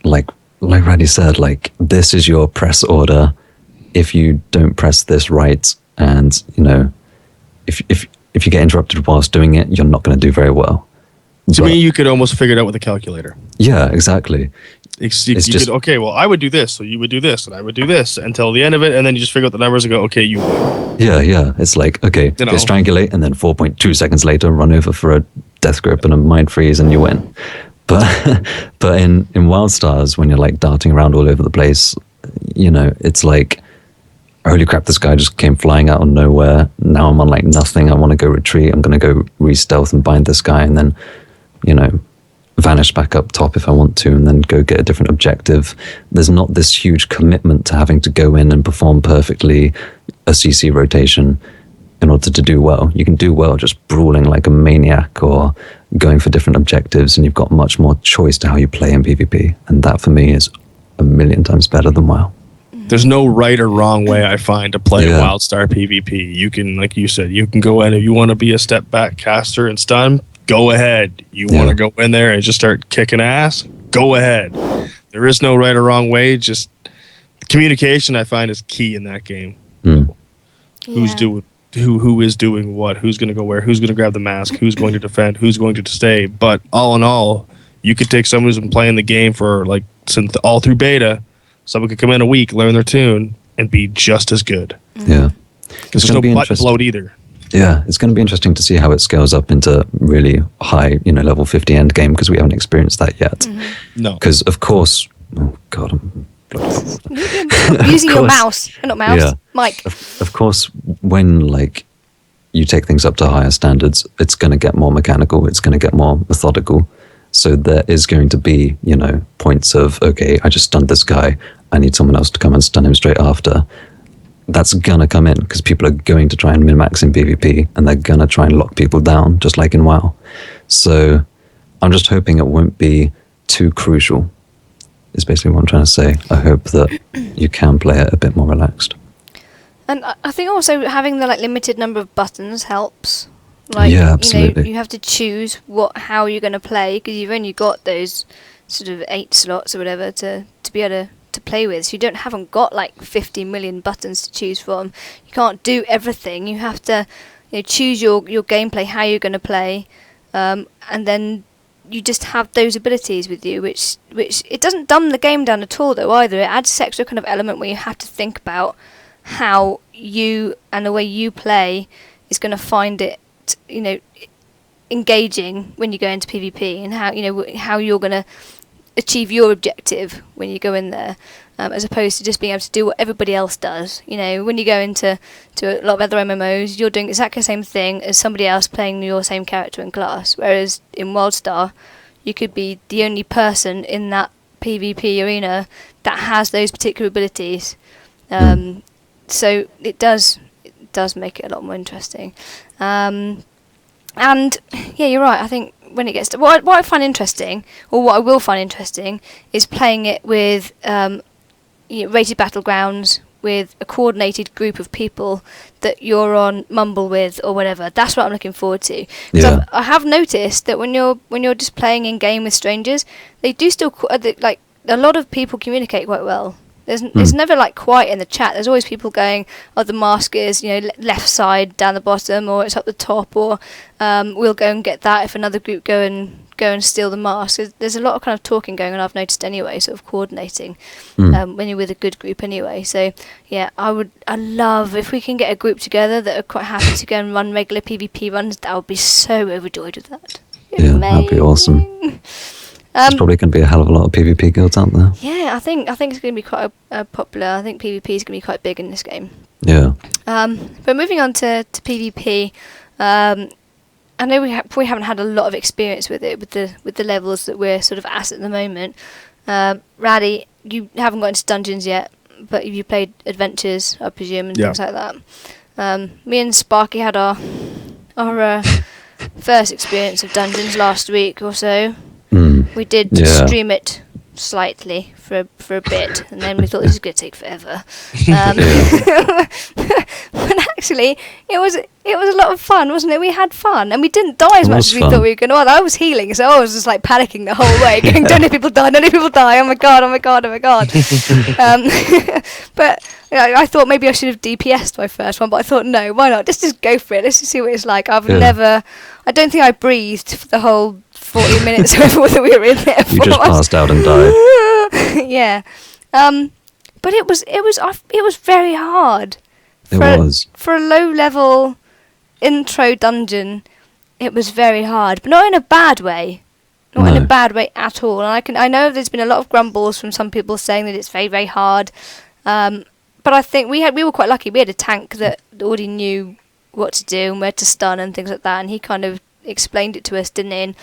Speaker 1: like Raddy said, like, this is your press order. If you don't press this right, and if you get interrupted whilst doing it, you're not going to do very well.
Speaker 3: To me, you could almost figure it out with a calculator.
Speaker 1: Yeah, exactly.
Speaker 3: Okay, well, I would do this, so you would do this, and I would do this until the end of it, and then you just figure out the numbers and go, okay, you win.
Speaker 1: Yeah. It's like, okay, get strangulate, and then 4.2 seconds later, run over for a death grip and a mind freeze and you win. But in Wildstars, when you're like darting around all over the place, you know, it's like, holy crap, this guy just came flying out of nowhere. Now I'm on like nothing. I want to go retreat. I'm going to go re-stealth and bind this guy and then, you know, vanish back up top if I want to and then go get a different objective. There's not this huge commitment to having to go in and perform perfectly a CC rotation in order to do well. You can do well just brawling like a maniac or going for different objectives, and you've got much more choice to how you play in PvP. And that for me is a million times better than WoW.
Speaker 3: There's no right or wrong way I find to play Wildstar PvP. You can, like you said, you can go in if you want to be a step back caster and stun, go ahead. You want to go in there and just start kicking ass, go ahead. There is no right or wrong way. Just communication, I find, is key in that game. Who's doing who is doing what, who's going to go where, who's going to grab the mask, who's going to defend, who's going to stay. But all in all, you could take someone who's been playing the game for like since all through beta. Someone could come in a week, learn their tune, and be just as good.
Speaker 1: Yeah.
Speaker 3: There's no butt float either.
Speaker 1: Yeah, it's going to be interesting to see how it scales up into really high, you know, level 50 end game, because we haven't experienced that yet.
Speaker 3: No.
Speaker 1: Because, of course, oh, God, I'm
Speaker 2: using your mouse, not mouse, mic.
Speaker 1: Of course, when, like, you take things up to higher standards, it's going to get more mechanical, it's going to get more methodical. So there is going to be, you know, points of, okay, I just stunned this guy, I need someone else to come and stun him straight after. That's going to come in because people are going to try and min-max in PvP and they're going to try and lock people down, just like in WoW. So I'm just hoping it won't be too crucial, is basically what I'm trying to say. I hope that you can play it a bit more relaxed.
Speaker 2: And I think also having the like limited number of buttons helps. Like,
Speaker 1: yeah, absolutely.
Speaker 2: You know, you have to choose how you're going to play because you've only got those sort of 8 slots or whatever to be able to play with. So you haven't got like 50 million buttons to choose from. You can't do everything. You have to, you know, choose your gameplay, how you're going to play, and then you just have those abilities with you, which it doesn't dumb the game down at all though either. It adds this extra kind of element where you have to think about how you and the way you play is going to find it, you know, engaging when you go into PvP, and how, you know, how you're going to achieve your objective when you go in there, as opposed to just being able to do what everybody else does. You know, when you go into a lot of other MMOs, you're doing exactly the same thing as somebody else playing your same character in class, whereas in Wildstar you could be the only person in that PvP arena that has those particular abilities. So it does make it a lot more interesting. And yeah, you're right. I think when it gets to what I find interesting, or what I will find interesting, is playing it with you know, rated battlegrounds with a coordinated group of people that you're on Mumble with or whatever. That's what I'm looking forward to.
Speaker 1: Yeah.
Speaker 2: I have noticed that when you're just playing in game with strangers, they do still like a lot of people communicate quite well. There's never like quiet in the chat. There's always people going, oh, the mask is, you know, left side down the bottom, or it's up the top, or we'll go and get that if another group go and steal the mask. There's a lot of kind of talking going on, I've noticed anyway, sort of coordinating when you're with a good group anyway. So yeah, I love if we can get a group together that are quite happy to go and run regular PvP runs. I would be so overjoyed with that.
Speaker 1: Yeah, that'd be awesome. There's probably going to be a hell of a lot of PvP guilds out there. Yeah,
Speaker 2: I think it's going to be quite popular. I think PvP is going to be quite big in this game.
Speaker 1: Yeah.
Speaker 2: But moving on to PvP, I know we haven't had a lot of experience with it with the levels that we're sort of at the moment. Raddy, you haven't got into dungeons yet, but you played adventures, I presume, and things like that. Me and Sparky had our first experience of dungeons last week or so. We did stream it slightly for a bit, and then we thought this is going to take forever. But actually, it was a lot of fun, wasn't it? We had fun, and we didn't die as much as we thought we were going to. Well, I was healing, so I was just like panicking the whole way, going, "Don't let people die! Don't let people die! Oh my god! Oh my god! Oh my god!" But you know, I thought maybe I should have DPS'd my first one, but I thought no, why not? Just go for it. Let's just see what it's like. I don't think I breathed for the whole 40 minutes or whatever that we were in there for.
Speaker 1: You just passed out and died.
Speaker 2: Yeah. But it was very hard. For a low level intro dungeon, it was very hard, but not in a bad way. Not in
Speaker 1: No.
Speaker 2: a bad way at all. And I know there's been a lot of grumbles from some people saying that it's very, very hard. But I think we were quite lucky. We had a tank that already knew what to do and where to stun and things like that, and he kind of explained it to us, didn't he?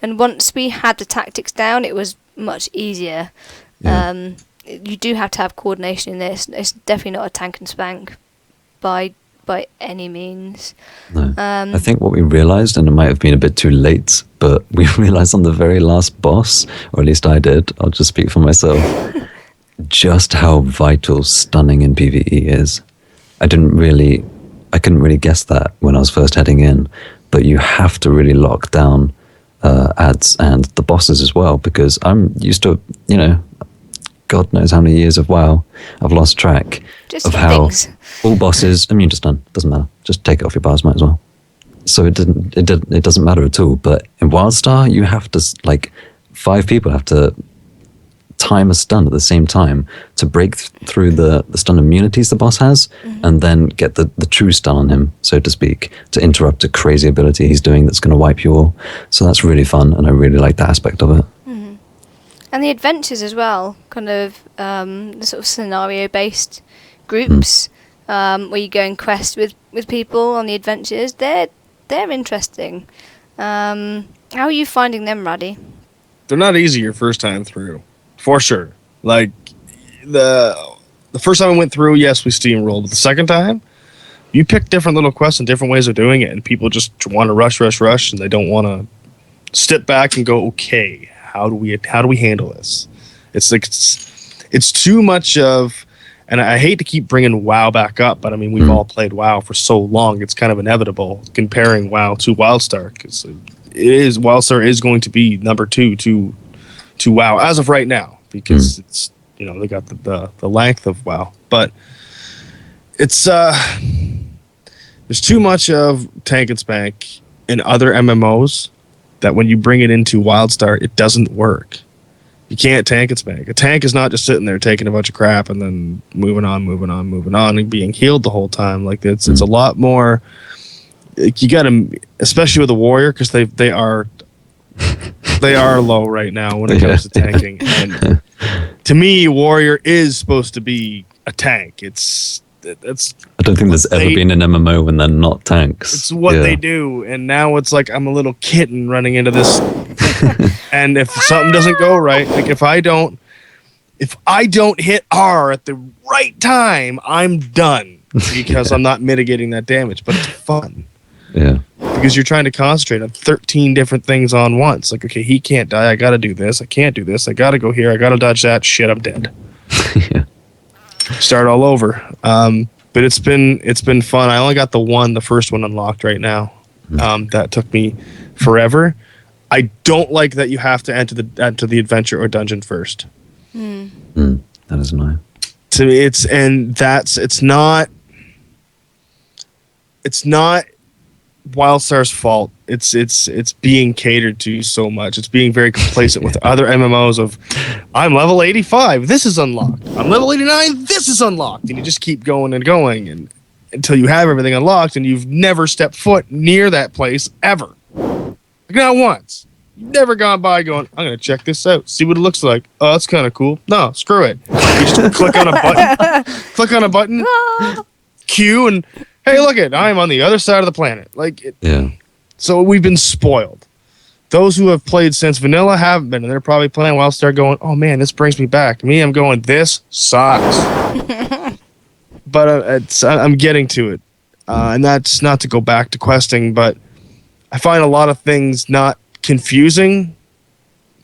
Speaker 2: And once we had the tactics down, it was much easier.
Speaker 1: Yeah.
Speaker 2: You do have to have coordination in this. It's definitely not a tank and spank by any means.
Speaker 1: No. I think what we realized, and it might have been a bit too late, but we realized on the very last boss, or at least I did, I'll just speak for myself, just how vital stunning in PvE is. I couldn't really guess that when I was first heading in, but you have to really lock down ads and the bosses as well, because I'm used to, God knows how many years of WoW. I've lost track
Speaker 2: Just
Speaker 1: of
Speaker 2: hit
Speaker 1: how
Speaker 2: things.
Speaker 1: all bosses immune to stun. Doesn't matter. Just take it off your bars, might as well. So it doesn't matter at all. But in Wildstar, you have to 5 people have to time a stun at the same time to break through the stun immunities the boss has, and then get the true stun on him, so to speak, to interrupt a crazy ability he's doing that's going to wipe you all. So that's really fun, and I really like that aspect of it.
Speaker 2: And the adventures as well, kind of the sort of scenario-based groups where you go and quest with people on the adventures. They're interesting. How are you finding them, Raddy?
Speaker 3: They're not easy your first time through, for sure. Like the first time I went through, yes, we steamrolled. But the second time, you pick different little quests and different ways of doing it, and people just want to rush, and they don't want to step back and go, okay, how do we handle this? It's like it's too much of, and I hate to keep bringing WoW back up, but I mean we've all played WoW for so long, it's kind of inevitable comparing WoW to Wildstar, because Wildstar is going to be number 2 to WoW as of right now, because it's they got the length of WoW, but it's there's too much of tank and spank in other MMOs that when you bring it into Wildstar, it doesn't work. You can't tank and spank. A tank is not just sitting there taking a bunch of crap and then moving on, and being healed the whole time. Like it's a lot more. You got to, especially with a warrior, because they are low right now when it comes to tanking. And to me, warrior is supposed to be a tank.
Speaker 1: I don't think there's ever been an MMO when they're not tanks.
Speaker 3: It's what they do, and now it's like I'm a little kitten running into this, and if something doesn't go right, like if I don't hit R at the right time, I'm done, because I'm not mitigating that damage. But it's fun.
Speaker 1: Yeah.
Speaker 3: Because you're trying to concentrate on 13 different things on once. Like, okay, he can't die. I got to do this. I can't do this. I got to go here. I got to dodge that. Shit, I'm dead.
Speaker 1: Yeah.
Speaker 3: Start all over. But it's been fun. I only got the first one unlocked right now. That took me forever. I don't like that you have to enter the adventure or dungeon first.
Speaker 1: That is annoying.
Speaker 3: To me, it's not Wildstar's fault. It's being catered to so much. It's being very complacent with other MMOs of, I'm level 85, this is unlocked. I'm level 89, this is unlocked. And you just keep going and going and until you have everything unlocked, and you've never stepped foot near that place ever. Like, not once. You've never gone by going, I'm going to check this out, see what it looks like. Oh, that's kind of cool. No, screw it. You just click on a button, queue, and hey, look it, I'm on the other side of the planet.
Speaker 1: Yeah.
Speaker 3: So we've been spoiled. Those who have played since vanilla haven't been, and they're probably playing Wildstar going, oh man, this brings me back. Me, I'm going, this sucks. But I'm getting to it. And that's not to go back to questing, but I find a lot of things not confusing.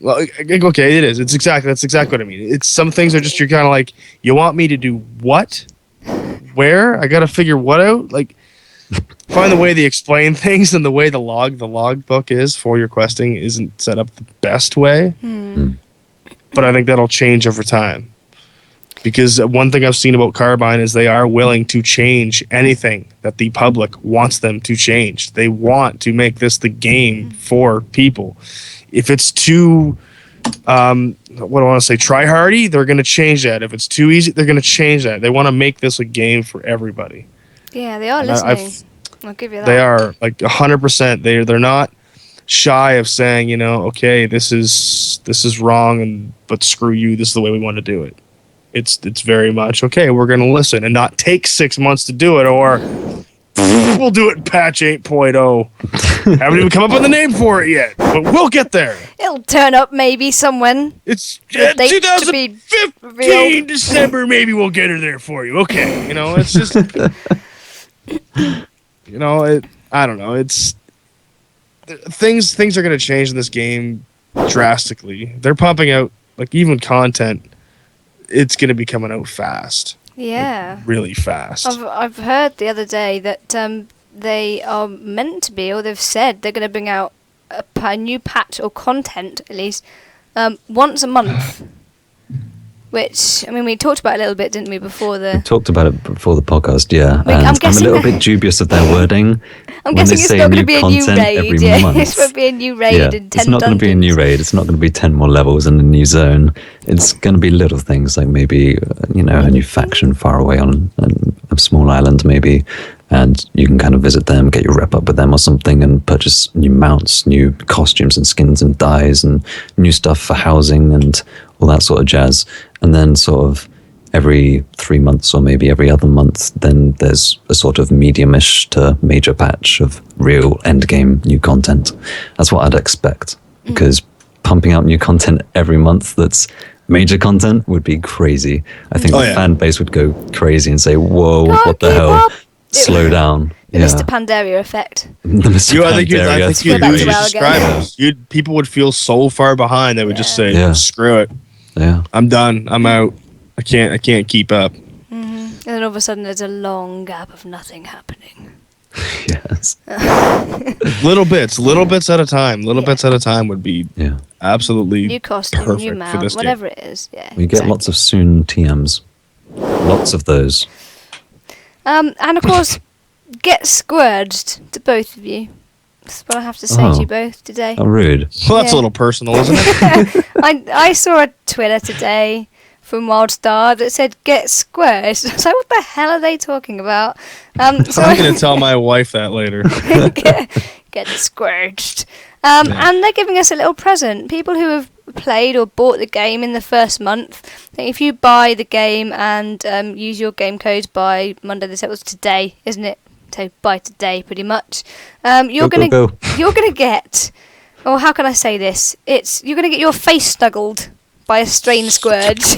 Speaker 3: Well, okay, it is. That's exactly what I mean. It's some things are just, you're kind of like, you want me to do what? Where? I got to figure what out? Like, find the way they explain things, and the way the log book is for your questing isn't set up the best way. But I think that'll change over time. Because one thing I've seen about Carbine is they are willing to change anything that the public wants them to change. They want to make this the game for people. If it's too, what do I want to say, try-hardy, they're going to change that. If it's too easy, they're going to change that. They want to make this a game for everybody.
Speaker 2: Yeah, they are listening. I'll give you that.
Speaker 3: They are like 100%. They're not shy of saying, okay, this is wrong, but screw you. This is the way we want to do it. It's very much okay. We're going to listen and not take 6 months to do it, or we'll do it in patch 8.0. Haven't even come up with a name for it yet, but we'll get there.
Speaker 2: It'll turn up maybe someone.
Speaker 3: It's
Speaker 2: The date to be
Speaker 3: 2015 December. Maybe we'll get her there for you. Okay, it's just, I don't know. It's things are going to change in this game drastically. They're pumping out like even content. It's going to be coming out fast.
Speaker 2: Yeah.
Speaker 3: Like, really fast.
Speaker 2: I've heard the other day that they are meant to be, or they've said they're going to bring out a new patch or content at least once a month. Which, I mean, we talked about it a little bit, didn't we, before the...
Speaker 1: We talked about it before the podcast, yeah.
Speaker 2: Wait, I'm
Speaker 1: a little bit dubious of their wording.
Speaker 2: I'm
Speaker 1: when
Speaker 2: guessing
Speaker 1: they
Speaker 2: it's
Speaker 1: say
Speaker 2: not going to be a new
Speaker 1: content
Speaker 2: raid.
Speaker 1: every
Speaker 2: Yeah,
Speaker 1: month.
Speaker 2: it's going to be a new raid and 10
Speaker 1: It's not going to be a new
Speaker 2: dungeons.
Speaker 1: raid. It's not going to be 10 more levels and a new zone. It's going to be little things like maybe, a new faction far away on a small island maybe. And you can kind of visit them, get your rep up with them or something, and purchase new mounts, new costumes and skins and dyes and new stuff for housing and all that sort of jazz. And then sort of every 3 months or maybe every other month, then there's a sort of medium-ish to major patch of real endgame new content. That's what I'd expect, because pumping out new content every month that's major content would be crazy. I think the fan base would go crazy and say, whoa,
Speaker 2: Can't
Speaker 1: what the
Speaker 2: keep
Speaker 1: hell?
Speaker 2: up.
Speaker 1: Slow down.
Speaker 2: The Mr. Pandaria effect.
Speaker 1: The Mr.
Speaker 3: I think
Speaker 1: Pandaria.
Speaker 3: you'd
Speaker 2: back to
Speaker 3: describe
Speaker 2: WoW
Speaker 3: it. People would feel so far behind. They would just say,
Speaker 1: Yeah.
Speaker 3: screw it.
Speaker 1: Yeah.
Speaker 3: I'm done. I'm out. I can't keep up.
Speaker 2: And then all of a sudden there's a long gap of nothing happening.
Speaker 1: Yes.
Speaker 3: Little bits at a time. Bits at a time would be
Speaker 1: Yeah.
Speaker 3: absolutely
Speaker 2: New costume,
Speaker 3: perfect
Speaker 2: new
Speaker 3: for
Speaker 2: mount,
Speaker 3: this
Speaker 2: whatever it is. Yeah.
Speaker 1: We get lots of soon TMs. Lots of those.
Speaker 2: And of course, get squirged to both of you. That's what I have to say to you both today.
Speaker 1: How rude.
Speaker 3: Well, that's
Speaker 2: Yeah.
Speaker 3: a little personal, isn't it?
Speaker 2: I saw a Twitter today from Wildstar that said "get squirged." I was like, "What the hell are they talking about?" So
Speaker 3: I'm going to tell my wife that later.
Speaker 2: get squirged. And they're giving us a little present. People who have played or bought the game in the first month, I think if you buy the game and use your game code by Monday the 7th, today, isn't it? So by today, pretty much, you're
Speaker 1: Go.
Speaker 2: gonna get. Or how can I say this? You're gonna get your face snuggled by a strain scourge.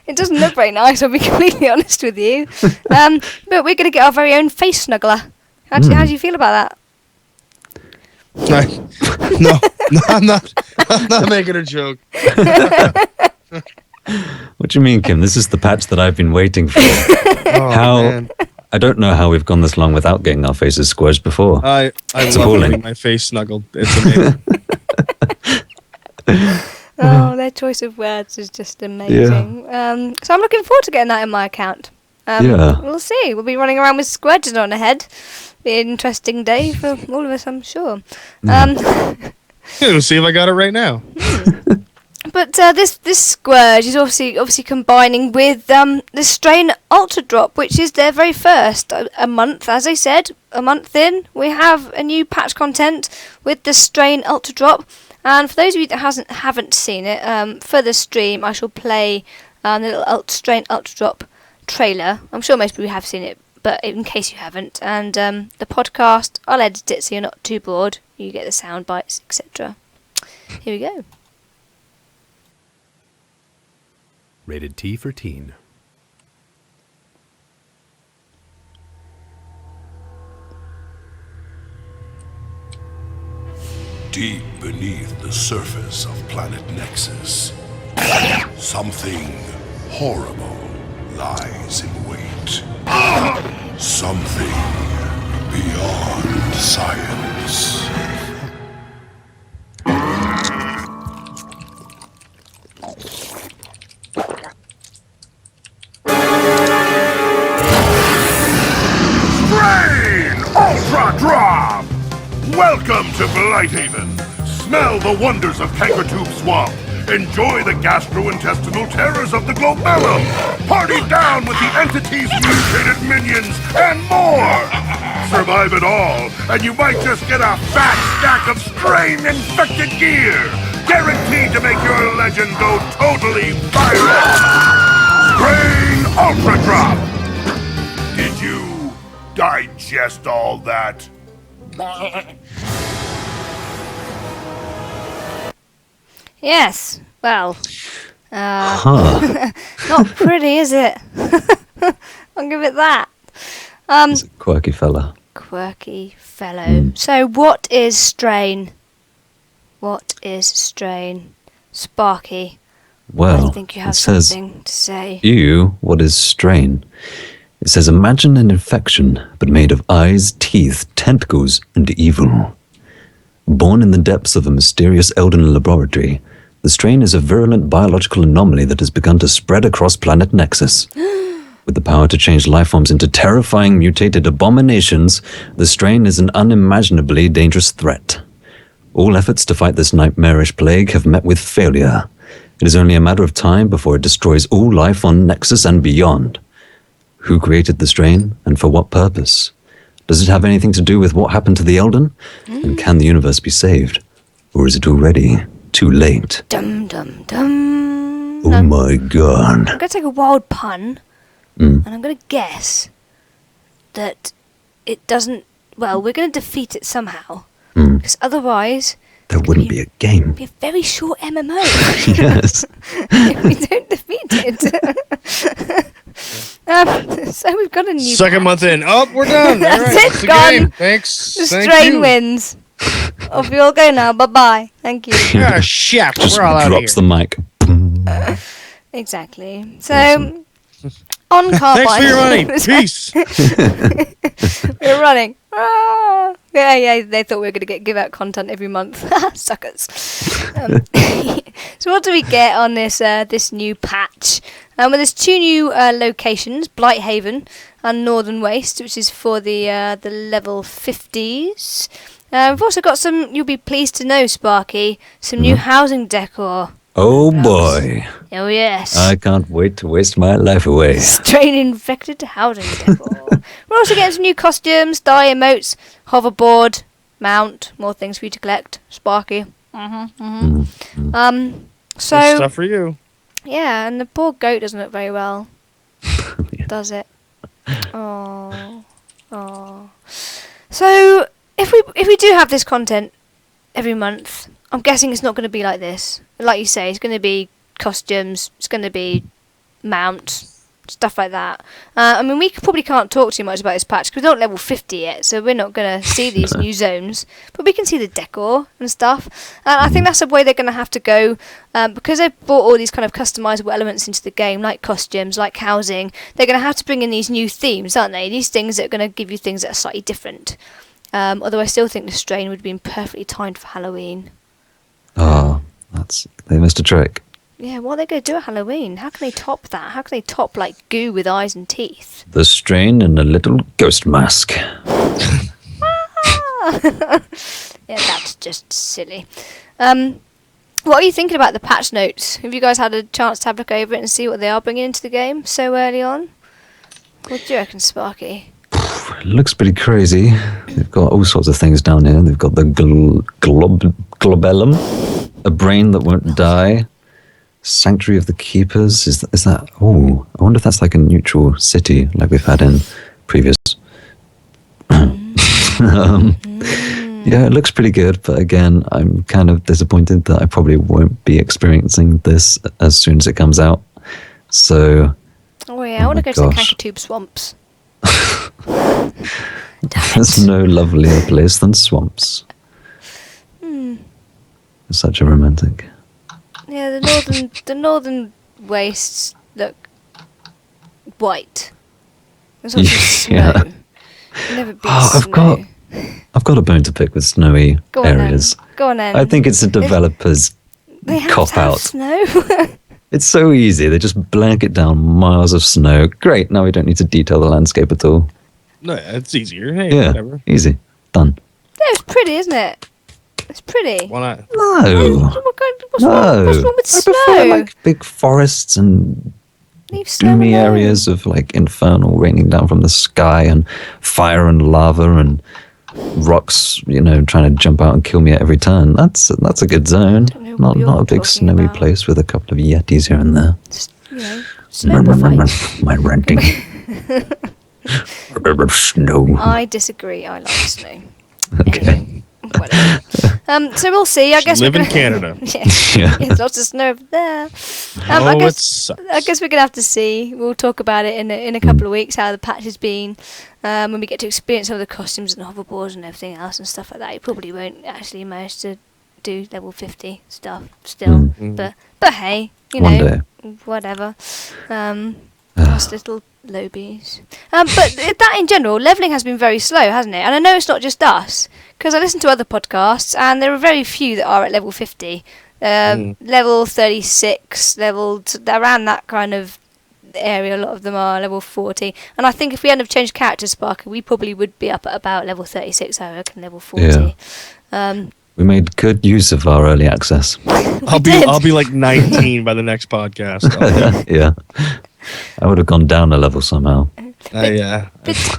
Speaker 2: It doesn't look very nice, I'll be completely honest with you. But we're gonna get our very own face snuggler. How do you feel about that?
Speaker 3: No, I'm not making a joke.
Speaker 1: What do you mean, Kim? This is the patch that I've been waiting for.
Speaker 3: Oh, man.
Speaker 1: I don't know how we've gone this long without getting our faces squished before.
Speaker 3: I love
Speaker 1: appalling.
Speaker 3: having my face snuggled. It's amazing.
Speaker 2: Oh, their choice of words is just amazing. So I'm looking forward to getting that in my account.
Speaker 1: Yeah.
Speaker 2: We'll see. We'll be running around with squidges on our head. Be an interesting day for all of us, I'm sure.
Speaker 3: We'll see if I got it right now.
Speaker 2: But this scourge is obviously combining with the Strain Ultra Drop, which is their very first a month. As I said, a month in, we have a new patch content with the Strain Ultra Drop. And for those of you that haven't seen it, for the stream, I shall play the little Strain Ultra Drop trailer. I'm sure most people have seen it, but in case you haven't, and the podcast, I'll edit it so you're not too bored. You get the sound bites, etc. Here we go.
Speaker 6: Rated T for Teen.
Speaker 7: Deep beneath the surface of planet Nexus, something horrible lies in wait. Something beyond science. Strain Ultra Drop! Welcome to Blighthaven. Smell the wonders of Kankertube Swamp. Enjoy the gastrointestinal terrors of the globellum. Party down with the entity's mutated minions and more. Survive it all, and you might just get a fat stack of strain-infected gear. Guaranteed to make your legend go totally viral. Strain Ultra Drop. Did you digest all that?
Speaker 2: Yes. Well, not pretty, is it? I'll give it that.
Speaker 1: He's a quirky fella.
Speaker 2: Quirky fellow. So, what is strain? What is strain? Sparky,
Speaker 1: Well,
Speaker 2: I think you have
Speaker 1: it says,
Speaker 2: something to say.
Speaker 1: what is strain? It says, imagine an infection, but made of eyes, teeth, tentacles, and evil. Born in the depths of a mysterious Elden laboratory, the strain is a virulent biological anomaly that has begun to spread across planet Nexus. With the power to change life forms into terrifying mutated abominations, the strain is an unimaginably dangerous threat. All efforts to fight this nightmarish plague have met with failure. It is only a matter of time before it destroys all life on Nexus and beyond. Who created the strain, and for what purpose? Does it have anything to do with what happened to the Elden? And can the universe be saved? Or is it already too late?
Speaker 2: Dum dum dum.
Speaker 1: Oh my god.
Speaker 2: I'm going to take a wild pun, and I'm going to guess that it doesn't... Well, we're going to defeat it somehow, because otherwise...
Speaker 1: There wouldn't be a game.
Speaker 2: It'd be a very short MMO
Speaker 1: Yes.
Speaker 2: if we don't defeat it. So we've got a new
Speaker 3: Second
Speaker 2: patch.
Speaker 3: month in. Oh, we're done.
Speaker 2: That's
Speaker 3: All right,
Speaker 2: it,
Speaker 3: that's the
Speaker 2: gone.
Speaker 3: game. Thanks.
Speaker 2: The
Speaker 3: Thank
Speaker 2: strain
Speaker 3: you.
Speaker 2: wins. Off you all go now. Bye-bye. Thank you.
Speaker 3: Yeah, shit.
Speaker 1: Just
Speaker 3: We're all out of here.
Speaker 1: drops the mic.
Speaker 2: Exactly. So, on Carbine...
Speaker 3: Thanks for your money. Peace.
Speaker 2: We're running. Ah. Yeah, they thought we were going to give out content every month. Suckers. So what do we get on this this new patch? Well, there's two new locations, Blighthaven and Northern Waste, which is for the level 50s. We've also got some, you'll be pleased to know, Sparky, some new housing decor.
Speaker 1: Oh boy.
Speaker 2: Oh yes.
Speaker 1: I can't wait to waste my life away.
Speaker 2: Strain-infected housing decor. We're also getting some new costumes, dye emotes, hoverboard, mount, more things for you to collect. Sparky.
Speaker 3: That's
Speaker 2: So
Speaker 3: stuff for you.
Speaker 2: yeah, and the poor goat doesn't look very well,
Speaker 1: Yeah.
Speaker 2: does it? Oh. So if we do have this content every month, I'm guessing it's not going to be like this. Like you say, it's going to be costumes, it's going to be mount, stuff like that. I mean, we probably can't talk too much about this patch because we're not level 50 yet, so we're not going to see these new zones. But we can see the decor and stuff. And I think that's the way they're going to have to go, because they've brought all these kind of customizable elements into the game, like costumes, like housing. They're going to have to bring in these new themes, aren't they? These things that are going to give you things that are slightly different. Although I still think the strain would have been perfectly timed for Halloween.
Speaker 1: Oh, they missed a trick.
Speaker 2: Yeah, what are they going to do at Halloween? How can they top that? How can they top, like, goo with eyes and teeth?
Speaker 1: The strain and a little ghost mask.
Speaker 2: Yeah, that's just silly. What are you thinking about the patch notes? Have you guys had a chance to have a look over it and see what they are bringing into the game so early on? What do you reckon, Sparky?
Speaker 1: It looks pretty crazy. They've got all sorts of things down here. They've got the globellum, a brain that won't die, Sanctuary of the Keepers. Is that? Oh, I wonder if that's like a neutral city like we've had in previous. Yeah, it looks pretty good, but again, I'm kind of disappointed that I probably won't be experiencing this as soon as it comes out. So.
Speaker 2: Oh yeah, I want to go to the Kankatube swamps.
Speaker 1: There's no lovelier place than swamps. Such a romantic.
Speaker 2: Yeah, the northern wastes look white. There's also snow.
Speaker 1: Yeah.
Speaker 2: Never been
Speaker 1: Oh, I've got a bone to pick with snowy
Speaker 2: Go on
Speaker 1: areas.
Speaker 2: Then. Go on then.
Speaker 1: I think it's a developer's
Speaker 2: they have
Speaker 1: cop
Speaker 2: to have
Speaker 1: out.
Speaker 2: snow.
Speaker 1: It's so easy. They just blanket down miles of snow. Great. Now we don't need to detail the landscape at all.
Speaker 3: No, it's easier. Hey,
Speaker 1: Yeah,
Speaker 3: whatever.
Speaker 1: easy. Done.
Speaker 2: Yeah, it's pretty, isn't it? It's pretty.
Speaker 3: Why not?
Speaker 1: No.
Speaker 2: What's wrong with
Speaker 1: I
Speaker 2: snow?
Speaker 1: prefer like big forests and
Speaker 2: Leave snow
Speaker 1: doomy
Speaker 2: alone.
Speaker 1: areas of like infernal raining down from the sky and fire and lava and rocks, trying to jump out and kill me at every turn. That's a good zone.
Speaker 2: Don't know what
Speaker 1: Not
Speaker 2: you're
Speaker 1: a big
Speaker 2: talking
Speaker 1: snowy
Speaker 2: about.
Speaker 1: place with a couple of yetis here and there.
Speaker 2: Just, snowball fight.
Speaker 1: My ranting. Snow.
Speaker 2: I disagree. I like snow.
Speaker 1: Okay.
Speaker 2: Anyway, whatever. So we'll see. I guess
Speaker 3: Live
Speaker 2: we're
Speaker 3: in
Speaker 2: gonna,
Speaker 3: Canada.
Speaker 1: Yeah.
Speaker 2: There's lots of snow over there.
Speaker 3: Oh,
Speaker 2: I
Speaker 3: it
Speaker 2: guess
Speaker 3: sucks.
Speaker 2: we're gonna have to see. We'll talk about it in a couple of weeks how the patch has been. When we get to experience some of the costumes and hoverboards and everything else and stuff like that. You probably won't actually manage to do level 50 stuff still. But hey,
Speaker 1: One day.
Speaker 2: whatever. Us little lobies. But that in general, leveling has been very slow, hasn't it? And I know it's not just us, because I listen to other podcasts, and there are very few that are at level 50. Level 36, around that kind of area, a lot of them are level 40. And I think if we hadn't have changed character Sparker, we probably would be up at about level 36, I reckon, level 40.
Speaker 1: Yeah. We made good use of our early access.
Speaker 3: I'll be like 19 by the next podcast.
Speaker 1: Yeah. I would have gone down a level somehow.
Speaker 3: Yeah,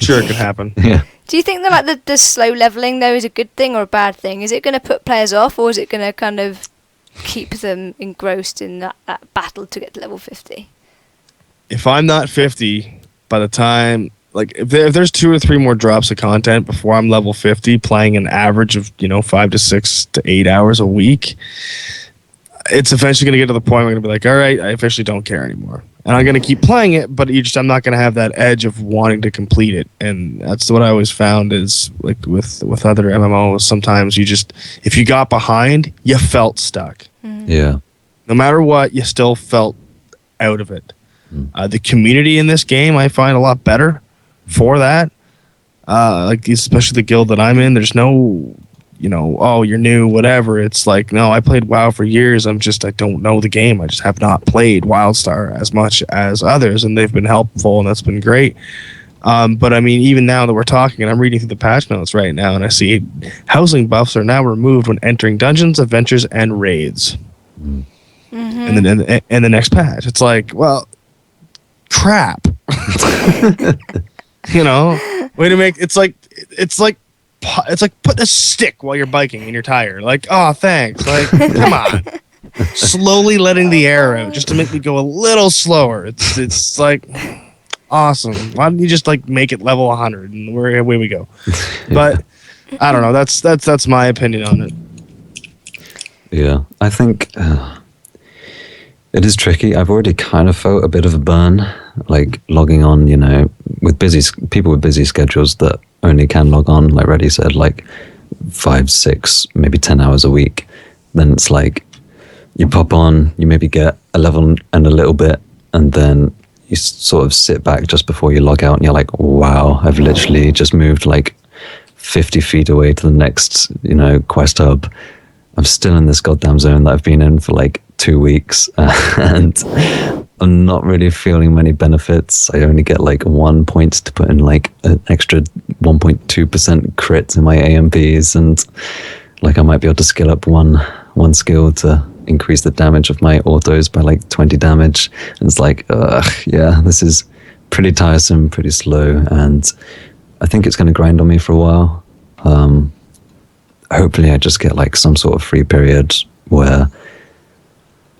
Speaker 3: sure it could happen.
Speaker 1: Yeah.
Speaker 2: Do you think that like the slow leveling though is a good thing or a bad thing? Is it going to put players off, or is it going to kind of keep them engrossed in that battle to get to level 50?
Speaker 3: If I'm not 50 by the time, like if there's 2 or 3 more drops of content before I'm level 50, playing an average of 5 to 6 to 8 hours a week, it's eventually going to get to the point where I'm going to be like, all right, I officially don't care anymore. And I'm going to keep playing it, but I'm not going to have that edge of wanting to complete it. And that's what I always found is like with other MMOs, sometimes if you got behind, you felt stuck.
Speaker 1: Yeah.
Speaker 3: No matter what, you still felt out of it. The community in this game, I find a lot better for that. Like especially the guild that I'm in, there's no, oh, you're new, whatever. It's like, no, I played WoW for years. I don't know the game. I just have not played Wildstar as much as others, and they've been helpful, and that's been great. But I mean, even now that we're talking, and I'm reading through the patch notes right now, and I see housing buffs are now removed when entering dungeons, adventures, and raids. And then in the next patch, it's like, well, crap. Way to make it's like putting a stick while you're biking and you're tired. Like, oh, thanks. Like, come on. Slowly letting the air out just to make me go a little slower. It's like awesome. Why don't you just like make it level 100 and away we go? But I don't know. That's my opinion on it.
Speaker 1: Yeah, I think it is tricky. I've already kind of felt a bit of a burn, like logging on, with people with busy schedules that only can log on, like Reddy said, like 5, 6, maybe 10 hours a week. Then it's like you pop on, you maybe get a level and a little bit, and then you sort of sit back just before you log out, and you're like, wow, I've literally just moved like 50 feet away to the next, quest hub. I'm still in this goddamn zone that I've been in for like 2 weeks, and I'm not really feeling many benefits. I only get like 1 point to put in like an extra 1.2% crits in my AMPs, and like I might be able to skill up one skill to increase the damage of my autos by like 20 damage. And it's like, yeah, this is pretty tiresome, pretty slow, and I think it's going to grind on me for a while. Hopefully I just get like some sort of free period where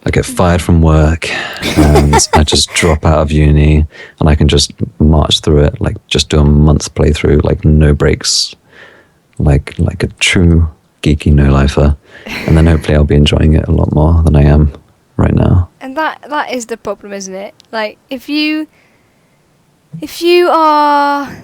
Speaker 1: I get fired from work and I just drop out of uni and I can just march through it, like just do a month's playthrough, like no breaks, like a true geeky no-lifer. And then hopefully I'll be enjoying it a lot more than I am right now.
Speaker 2: And that is the problem, isn't it? Like if you are,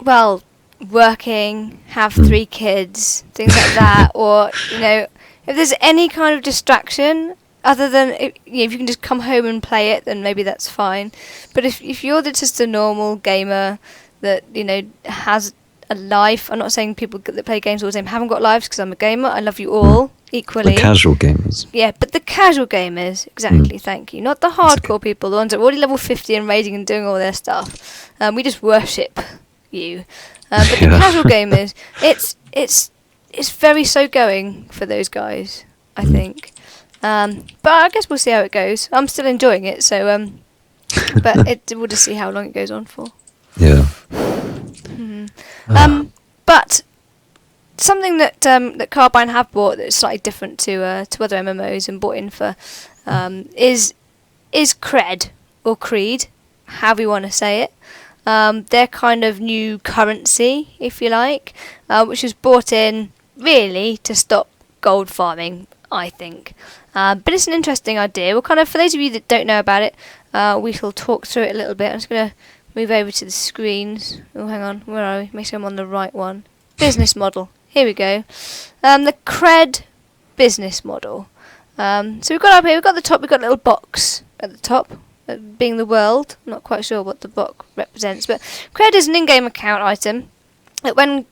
Speaker 2: well, working, have 3 kids, things like that, or if there's any kind of distraction other than if you can just come home and play it, then maybe that's fine. But if you're just a normal gamer that has a life, I'm not saying people that play games all the time haven't got lives, because I'm a gamer. I love you all equally.
Speaker 1: The casual gamers.
Speaker 2: Yeah, but the casual gamers, exactly. Thank you. Not the hardcore people, the ones that are already level 50 and raiding and doing all their stuff. We just worship you. But the casual gamers, it's it's very slow going for those guys, I think. But I guess we'll see how it goes. I'm still enjoying it, so but we'll just see how long it goes on for.
Speaker 1: Yeah.
Speaker 2: But something that that Carbine have bought that's slightly different to other MMOs and bought in for is C.R.E.D., or C.R.E.D., however you want to say it. Their kind of new currency, if you like, which was brought in really to stop gold farming, I think. But it's an interesting idea. Well, kind of, for those of you that don't know about it, we shall talk through it a little bit. I'm just going to move over to the screens. Oh, hang on, where are we? Make sure I'm on the right one. Business model. Here we go. The C.R.E.D. business model. So we've got up here, we've got the top, we've got a little box at the top, being the world. I'm not quite sure what the box represents, but C.R.E.D. is an in-game account item that, when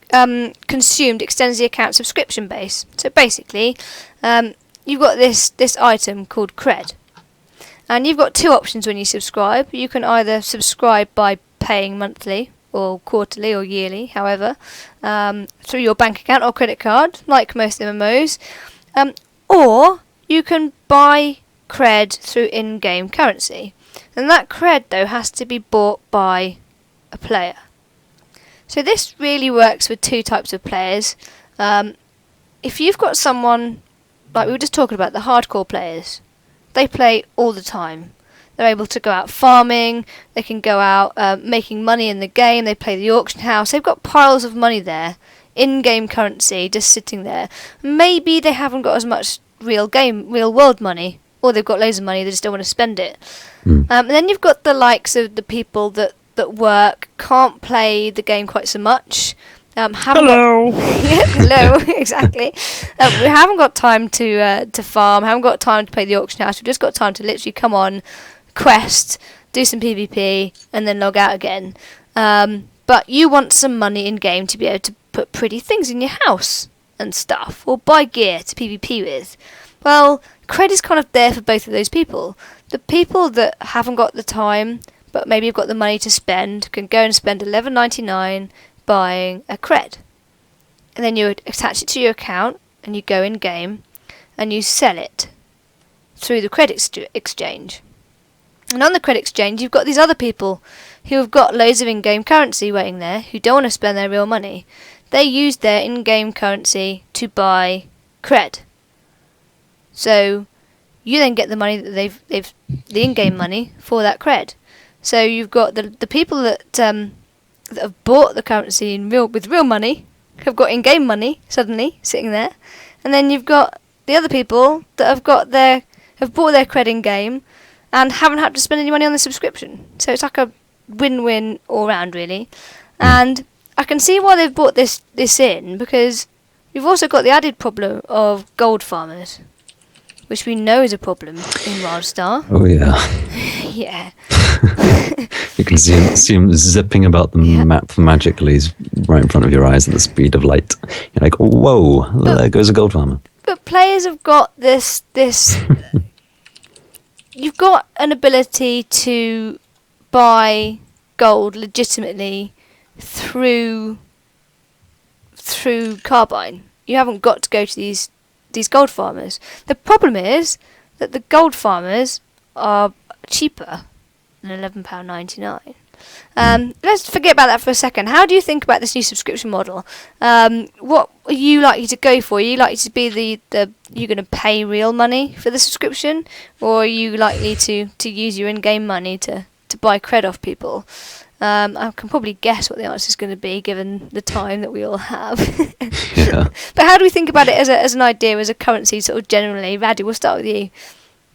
Speaker 2: consumed, extends the account subscription base. So basically, you've got this item called C.R.E.D. And you've got two options when you subscribe. You can either subscribe by paying monthly, or quarterly, or yearly, however, through your bank account or credit card, like most MMOs, or you can buy C.R.E.D. through in-game currency. And that C.R.E.D., though, has to be bought by a player. So this really works with two types of players. If you've got someone, like we were just talking about, the hardcore players, they play all the time. They're able to go out farming, they can go out making money in the game, they play the auction house, they've got piles of money there, in-game currency, just sitting there. Maybe they haven't got as much real world money, or they've got loads of money, they just don't want to spend it. And then you've got the likes of the people that work, can't play the game quite so much.
Speaker 3: Hello.
Speaker 2: Hello, exactly. We haven't got time to farm, haven't got time to play the auction house, we've just got time to literally come on, quest, do some PvP, and then log out again. But you want some money in game to be able to put pretty things in your house and stuff, or buy gear to PvP with. Well, C.R.E.D. is kind of there for both of those people. The people that haven't got the time, but maybe have got the money to spend, can go and spend $11.99 buying a C.R.E.D. And then you attach it to your account, and you go in game, and you sell it through the C.R.E.D. exchange. And on the C.R.E.D. exchange, you've got these other people who have got loads of in-game currency waiting there, who don't want to spend their real money. They use their in-game currency to buy C.R.E.D. So you then get the money that they've the in-game money for that C.R.E.D. So you've got the people that have bought the currency with real money, have got in-game money suddenly sitting there, and then you've got the other people that have bought their C.R.E.D. in game and haven't had to spend any money on the subscription. So it's like a win-win all round, really. And I can see why they've brought this in, because you've also got the added problem of gold farmers, which we know is a problem in Wildstar.
Speaker 1: Oh, yeah.
Speaker 2: Yeah.
Speaker 1: You can see him zipping about the map magically right in front of your eyes at the speed of light. You're like, whoa, there goes a gold farmer.
Speaker 2: But players have got this you've got an ability to buy gold legitimately through Carbine. You haven't got to go to these gold farmers. The problem is that the gold farmers are cheaper than £11.99. Let's forget about that for a second. How do you think about this new subscription model? What are you likely to go for? Are you likely to be the you're going to pay real money for the subscription, or are you likely to use your in-game money to buy C.R.E.D. off people? I can probably guess what the answer is going to be, given the time that we all have.
Speaker 1: Yeah.
Speaker 2: But how do we think about it as an idea, as a currency, sort of generally? Raddy, we'll start with you.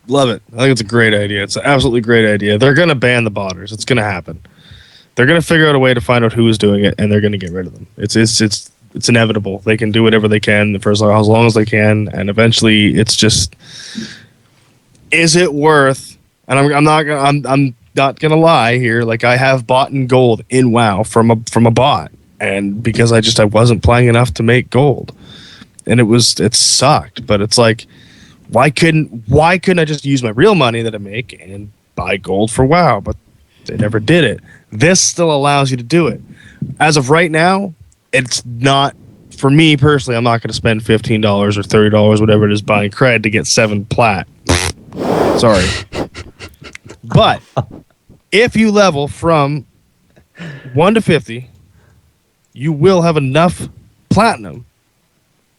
Speaker 3: Love it. I think it's a great idea. It's an absolutely great idea. They're going to ban the botters. It's going to happen. They're going to figure out a way to find out who is doing it, and they're going to get rid of them. It's inevitable. They can do whatever they can for as long as they can, and eventually, it's just, is it worth? And I'm not gonna lie here. Like, I have bought in gold in WoW from a bot, and because I wasn't playing enough to make gold, and it sucked. But it's like, why couldn't I just use my real money that I make and buy gold for WoW? But they never did it. This still allows you to do it. As of right now, it's not for me personally, I'm not going to spend $15 or $30, whatever it is, buying cred to get 7 plat. Sorry. But if you level from 1 to 50, you will have enough platinum,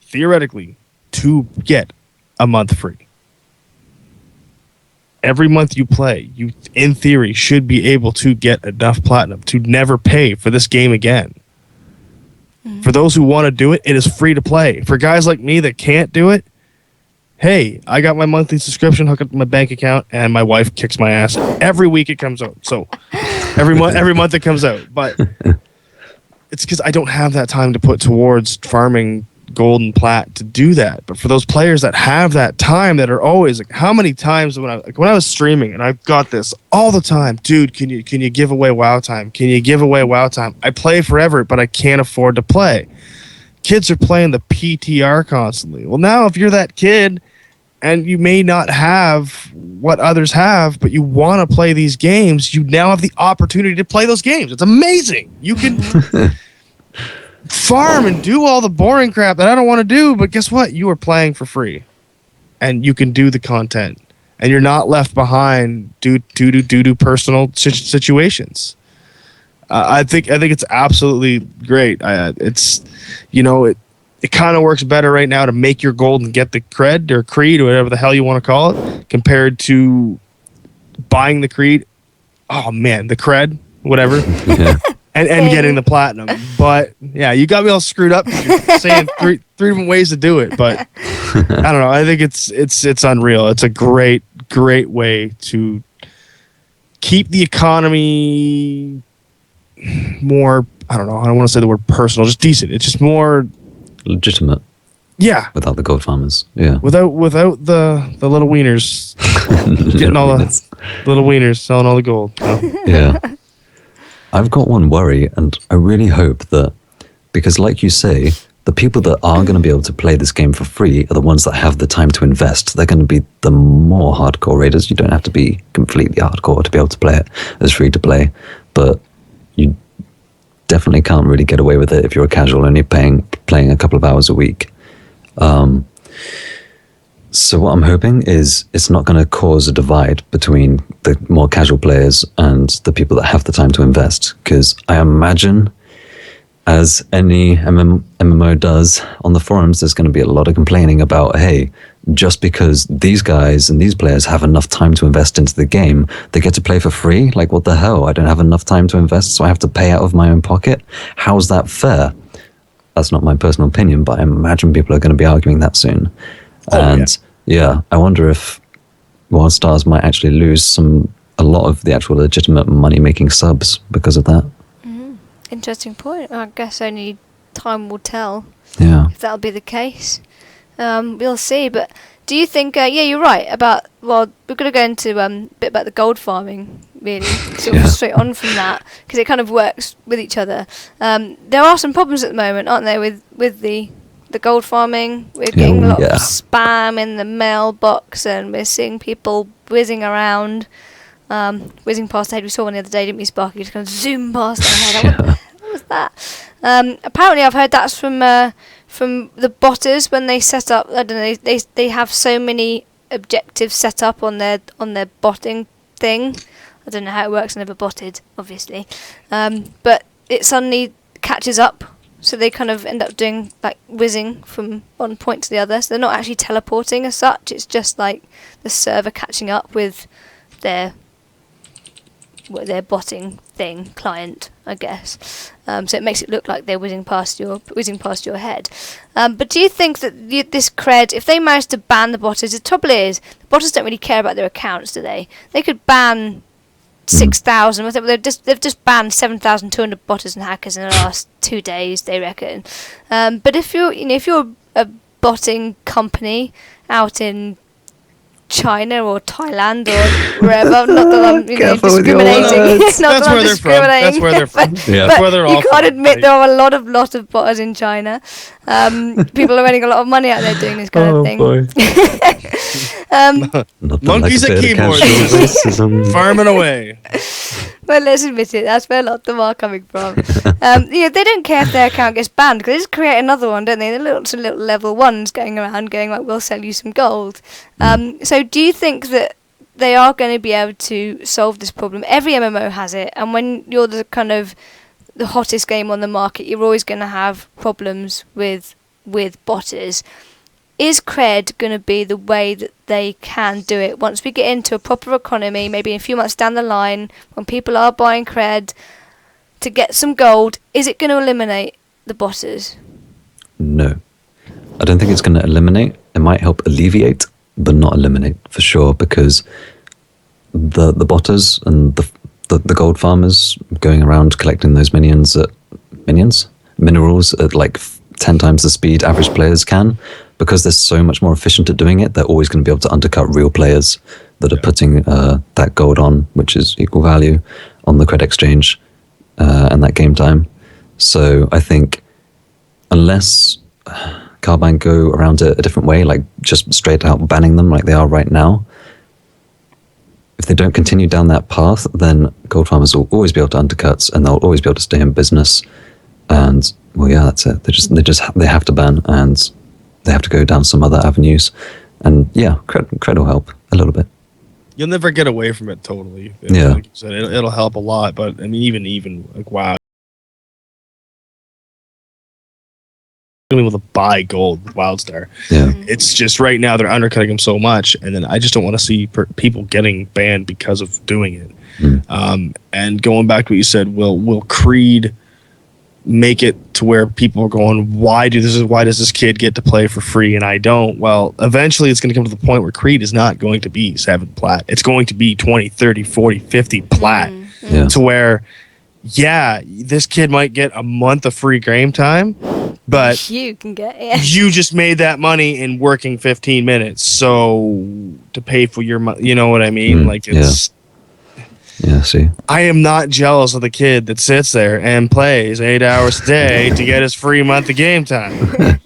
Speaker 3: theoretically, to get a month free. Every month you play, you, in theory, should be able to get enough platinum to never pay for this game again. For those who want to do it, it is free to play. For guys like me that can't do it, hey, I got my monthly subscription hooked up to my bank account, and my wife kicks my ass every week it comes out. So every month it comes out. But it's because I don't have that time to put towards farming gold and plat to do that. But for those players that have that time, that are always like, how many times when I was streaming, and I've got this all the time, dude, can you give away WoW time? Can you give away WoW time? I play forever, but I can't afford to play. Kids are playing the PTR constantly. Well, now if you're that kid and you may not have what others have, but you want to play these games, you now have the opportunity to play those games. It's amazing. You can farm and do all the boring crap that I don't want to do, but guess what? You are playing for free, and you can do the content, and you're not left behind due to personal situations. I think it's absolutely great. It's, you know, it kind of works better right now to make your gold and get the cred or creed or whatever the hell you want to call it, compared to buying the creed. Oh man, the cred, whatever. Yeah. And getting the platinum. But yeah, you got me all screwed up. You're saying three different ways to do it, but I don't know. I think it's unreal. It's a great way to keep the economy more, I don't know, I don't want to say the word personal, just decent. It's just more
Speaker 1: legitimate.
Speaker 3: Yeah.
Speaker 1: Without the gold farmers. Yeah.
Speaker 3: Without the little wieners getting all the little wieners selling all the gold. No?
Speaker 1: Yeah. I've got one worry, and I really hope that, because like you say, the people that are going to be able to play this game for free are the ones that have the time to invest. They're going to be the more hardcore raiders. You don't have to be completely hardcore to be able to play it as free to play, but you definitely can't really get away with it if you're a casual only playing a couple of hours a week. So what I'm hoping is it's not going to cause a divide between the more casual players and the people that have the time to invest, because I imagine, as any MMO does on the forums, there's going to be a lot of complaining about, hey, just because these guys and these players have enough time to invest into the game, they get to play for free? Like, what the hell? I don't have enough time to invest, so I have to pay out of my own pocket? How's that fair? That's not my personal opinion, but I imagine people are going to be arguing that soon. Yeah, I wonder if Wildstar might actually lose a lot of the actual legitimate money-making subs because of that.
Speaker 2: Interesting point. I guess only time will tell.
Speaker 1: Yeah.
Speaker 2: If that'll be the case. We'll see. But do you think? Yeah, you're right about. Well, we're going to go into a bit about the gold farming, really, sort of straight on from that, because it kind of works with each other. There are some problems at the moment, aren't there, with the gold farming? We're getting a lot of spam in the mailbox, and we're seeing people whizzing around, whizzing past our head. We saw one the other day, didn't we, Sparky? Just kind of zoom past our head. What was that? Apparently, I've heard that's from the botters when they set up. I don't know. They have so many objectives set up on their botting thing. I don't know how it works. I never botted, obviously, but it suddenly catches up. So they kind of end up doing like whizzing from one point to the other. So they're not actually teleporting as such. It's just like the server catching up with their botting thing client, I guess. So it makes it look like they're whizzing past your head. But do you think that this cred, if they manage to ban the botters, the trouble is the botters don't really care about their accounts, do they? They could ban 6,000. They've just banned 7,200 botters and hackers in the last 2 days, they reckon. But if you're a botting company out in China or Thailand or wherever, not that I'm discriminating.
Speaker 3: That's where they're from.
Speaker 2: But you can't admit there are a lot of botters in China. People are earning a lot of money out there doing this kind of thing.
Speaker 1: Boy.
Speaker 3: Monkeys at keyboards, just farming away.
Speaker 2: Well, let's admit it, that's where a lot of them are coming from. They don't care if their account gets banned, because they just create another one, don't they? The little level ones going around going like, we'll sell you some gold. So do you think that they are going to be able to solve this problem? Every MMO has it, and when you're the kind of the hottest game on the market, you're always going to have problems with botters. Is cred going to be the way that they can do it? Once we get into a proper economy, maybe a few months down the line, when people are buying cred to get some gold, is it going to eliminate the botters?
Speaker 1: No. I don't think it's going to eliminate. It might help alleviate, but not eliminate for sure, because the botters and the gold farmers going around collecting those minerals at like 10 times the speed average players can, because they're so much more efficient at doing it. They're always going to be able to undercut real players that are putting that gold on, which is equal value, on the credit exchange and that game time. So I think unless Carbine go around it a different way, like just straight out banning them like they are right now, if they don't continue down that path, then gold farmers will always be able to undercut, and they'll always be able to stay in business. And well, yeah, that's it. They have to ban, and they have to go down some other avenues. And yeah, cred will help a little bit.
Speaker 3: You'll never get away from it totally.
Speaker 1: Yeah,
Speaker 3: like you said, it'll help a lot. But I mean, even like WoW, able to buy gold with Wildstar.
Speaker 1: Yeah,
Speaker 3: it's just right now they're undercutting them so much, and then I just don't want to see people getting banned because of doing it. And going back to what you said, will C.R.E.D.? Make it to where people are going, why does this kid get to play for free and I don't? Well, eventually it's going to come to the point where C.R.E.D. is not going to be 7 plat. It's going to be 20, 30, 40, 50 plat. To where, yeah, this kid might get a month of free game time, but
Speaker 2: you can get
Speaker 3: you just made that money in working 15 minutes. So to pay for your money, you know what I mean? Like it's...
Speaker 1: Yeah, see.
Speaker 3: I am not jealous of the kid that sits there and plays 8 hours a day to get his free month of game time.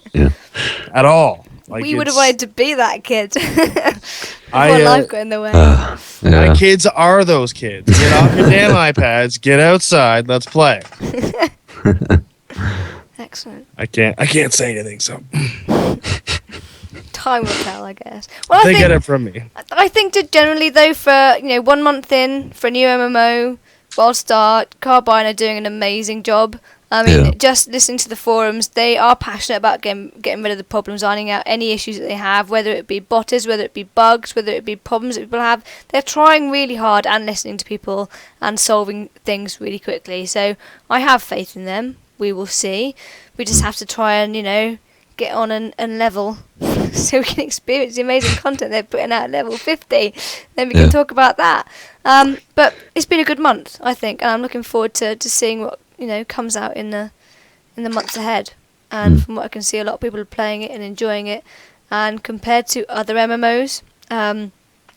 Speaker 3: At all. Like,
Speaker 2: we would have wanted to be that kid.
Speaker 3: Before
Speaker 2: life got in the way.
Speaker 3: My kids are those kids. Get off your damn iPads, get outside, let's play.
Speaker 2: Excellent.
Speaker 3: I can't say anything, so
Speaker 2: time will tell, I guess. Well,
Speaker 3: they get it from me.
Speaker 2: I think that generally, though, for 1 month in for a new MMO, Wildstar, Carbine are doing an amazing job. I mean, just listening to the forums, they are passionate about getting rid of the problems, ironing out any issues that they have, whether it be botters, whether it be bugs, whether it be problems that people have. They're trying really hard and listening to people and solving things really quickly. So I have faith in them. We will see. We just have to try and, get on and level so we can experience the amazing content they're putting out at level 50. Then we can talk about that. But it's been a good month, I think, and I'm looking forward to seeing what comes out in the months ahead. And from what I can see, a lot of people are playing it and enjoying it. And compared to other MMOs,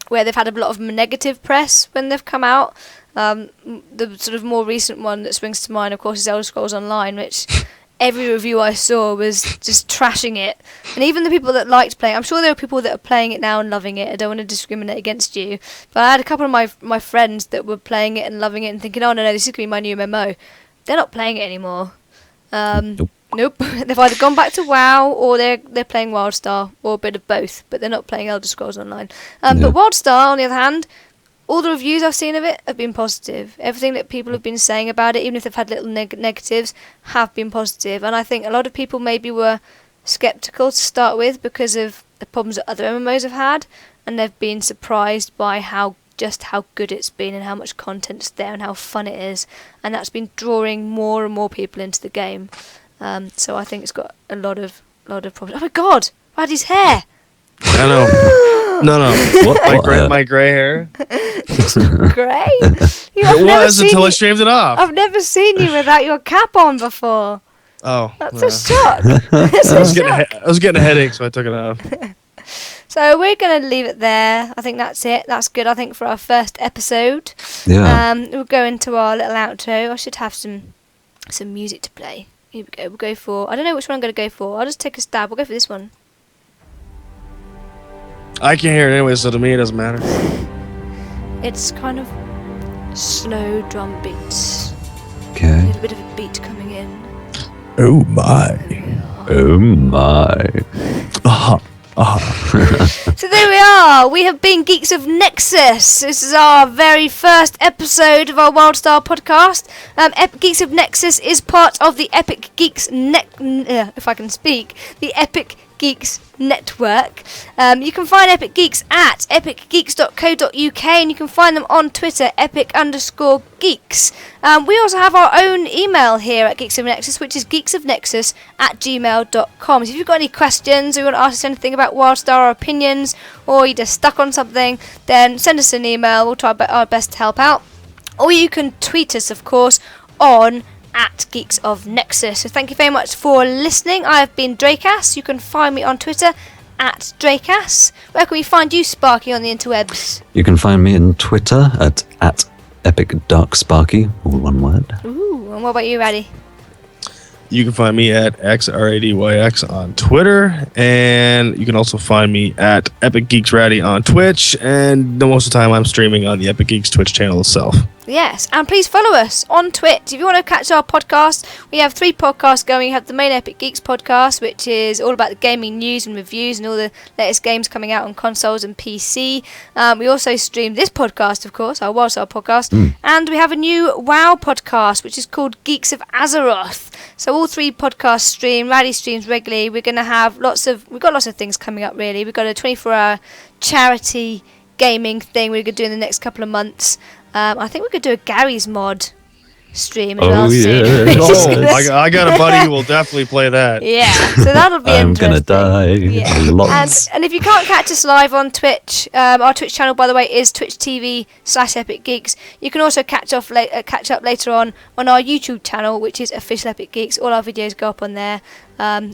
Speaker 2: where they've had a lot of negative press when they've come out, the sort of more recent one that springs to mind, of course, is Elder Scrolls Online, which every review I saw was just trashing it. And even the people that liked playing, I'm sure there are people that are playing it now and loving it. I don't want to discriminate against you. But I had a couple of my friends that were playing it and loving it and thinking, oh, no, this is going to be my new MMO. They're not playing it anymore. Nope. They've either gone back to WoW or they're playing Wildstar, or a bit of both. But they're not playing Elder Scrolls Online. But Wildstar, on the other hand, all the reviews I've seen of it have been positive. Everything that people have been saying about it, even if they've had little negatives, have been positive. And I think a lot of people maybe were sceptical to start with because of the problems that other MMOs have had, and they've been surprised by how good it's been and how much content's there and how fun it is. And that's been drawing more and more people into the game. So I think it's got a lot of problems. Oh my God! Paddy's hair!
Speaker 3: I know. No. What? My grey hair?
Speaker 2: Grey?
Speaker 3: It was until I shaved it off.
Speaker 2: I've never seen you without your cap on before.
Speaker 3: Oh.
Speaker 2: That's a shock.
Speaker 3: I was getting a headache, so I took it off.
Speaker 2: So we're going to leave it there. I think that's it. That's good, I think, for our first episode.
Speaker 1: Yeah.
Speaker 2: We'll go into our little outro. I should have some music to play. Here we go. We'll go for. I don't know which one I'm going to go for. I'll just take a stab. We'll go for this one.
Speaker 3: I can't hear it anyway, so to me it doesn't matter.
Speaker 2: It's kind of slow drum beats. A
Speaker 1: Okay.
Speaker 2: little bit of a beat coming in.
Speaker 3: Oh my.
Speaker 1: Oh my.
Speaker 2: So there we are. We have been Geeks of Nexus. This is our very first episode of our Wildstar podcast. Geeks of Nexus is part of the Epic Geeks if I can speak, the Epic Geeks network. You can find Epic Geeks at epicgeeks.co.uk, and you can find them on Twitter, epic_geeks. We also have our own email here at Geeks of Nexus, which is geeksofnexus@gmail.com. So if you've got any questions, or you want to ask us anything about Wildstar or opinions, or you're just stuck on something, then send us an email. We'll try our best to help out. Or you can tweet us, of course, on at Geeks of Nexus. So thank you very much for listening. I have been Dracass. You can find me on Twitter at Dracass. Where can we find you, Sparky, on the interwebs?
Speaker 1: You can find me on Twitter at @EpicDarkSparky, all one word.
Speaker 2: Ooh, and what about you, Raddy?
Speaker 3: You can find me at X-R-A-D-Y-X on Twitter, and you can also find me at Epic Geeks Ratty on Twitch, and most of the time I'm streaming on the Epic Geeks Twitch channel itself.
Speaker 2: Yes, and please follow us on Twitch. If you want to catch our podcast, we have 3 podcasts going. We have the main Epic Geeks podcast, which is all about the gaming news and reviews and all the latest games coming out on consoles and PC. We also stream this podcast, of course, our Wildstar podcast, and we have a new WoW podcast, which is called Geeks of Azeroth. So all 3 podcasts stream. Raddy streams regularly. We've got lots of things coming up. Really, we've got a 24-hour charity gaming thing we're going to do in the next couple of months. I think we could do a Gary's mod stream as well soon.
Speaker 3: I got a buddy who will definitely play that.
Speaker 2: Yeah, so that'll be
Speaker 1: I'm
Speaker 2: interesting.
Speaker 1: gonna die.
Speaker 2: Yeah.
Speaker 1: Lots.
Speaker 2: And if you can't catch us live on Twitch, our Twitch channel, by the way, is twitch.tv/Epic Geeks. You can also catch up later on our YouTube channel, which is Official Epic Geeks. All our videos go up on there.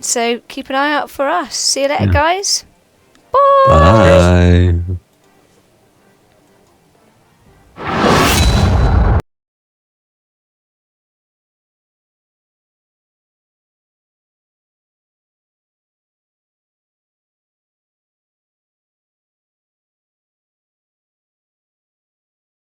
Speaker 2: So keep an eye out for us. See you later, guys. Bye.
Speaker 1: Bye.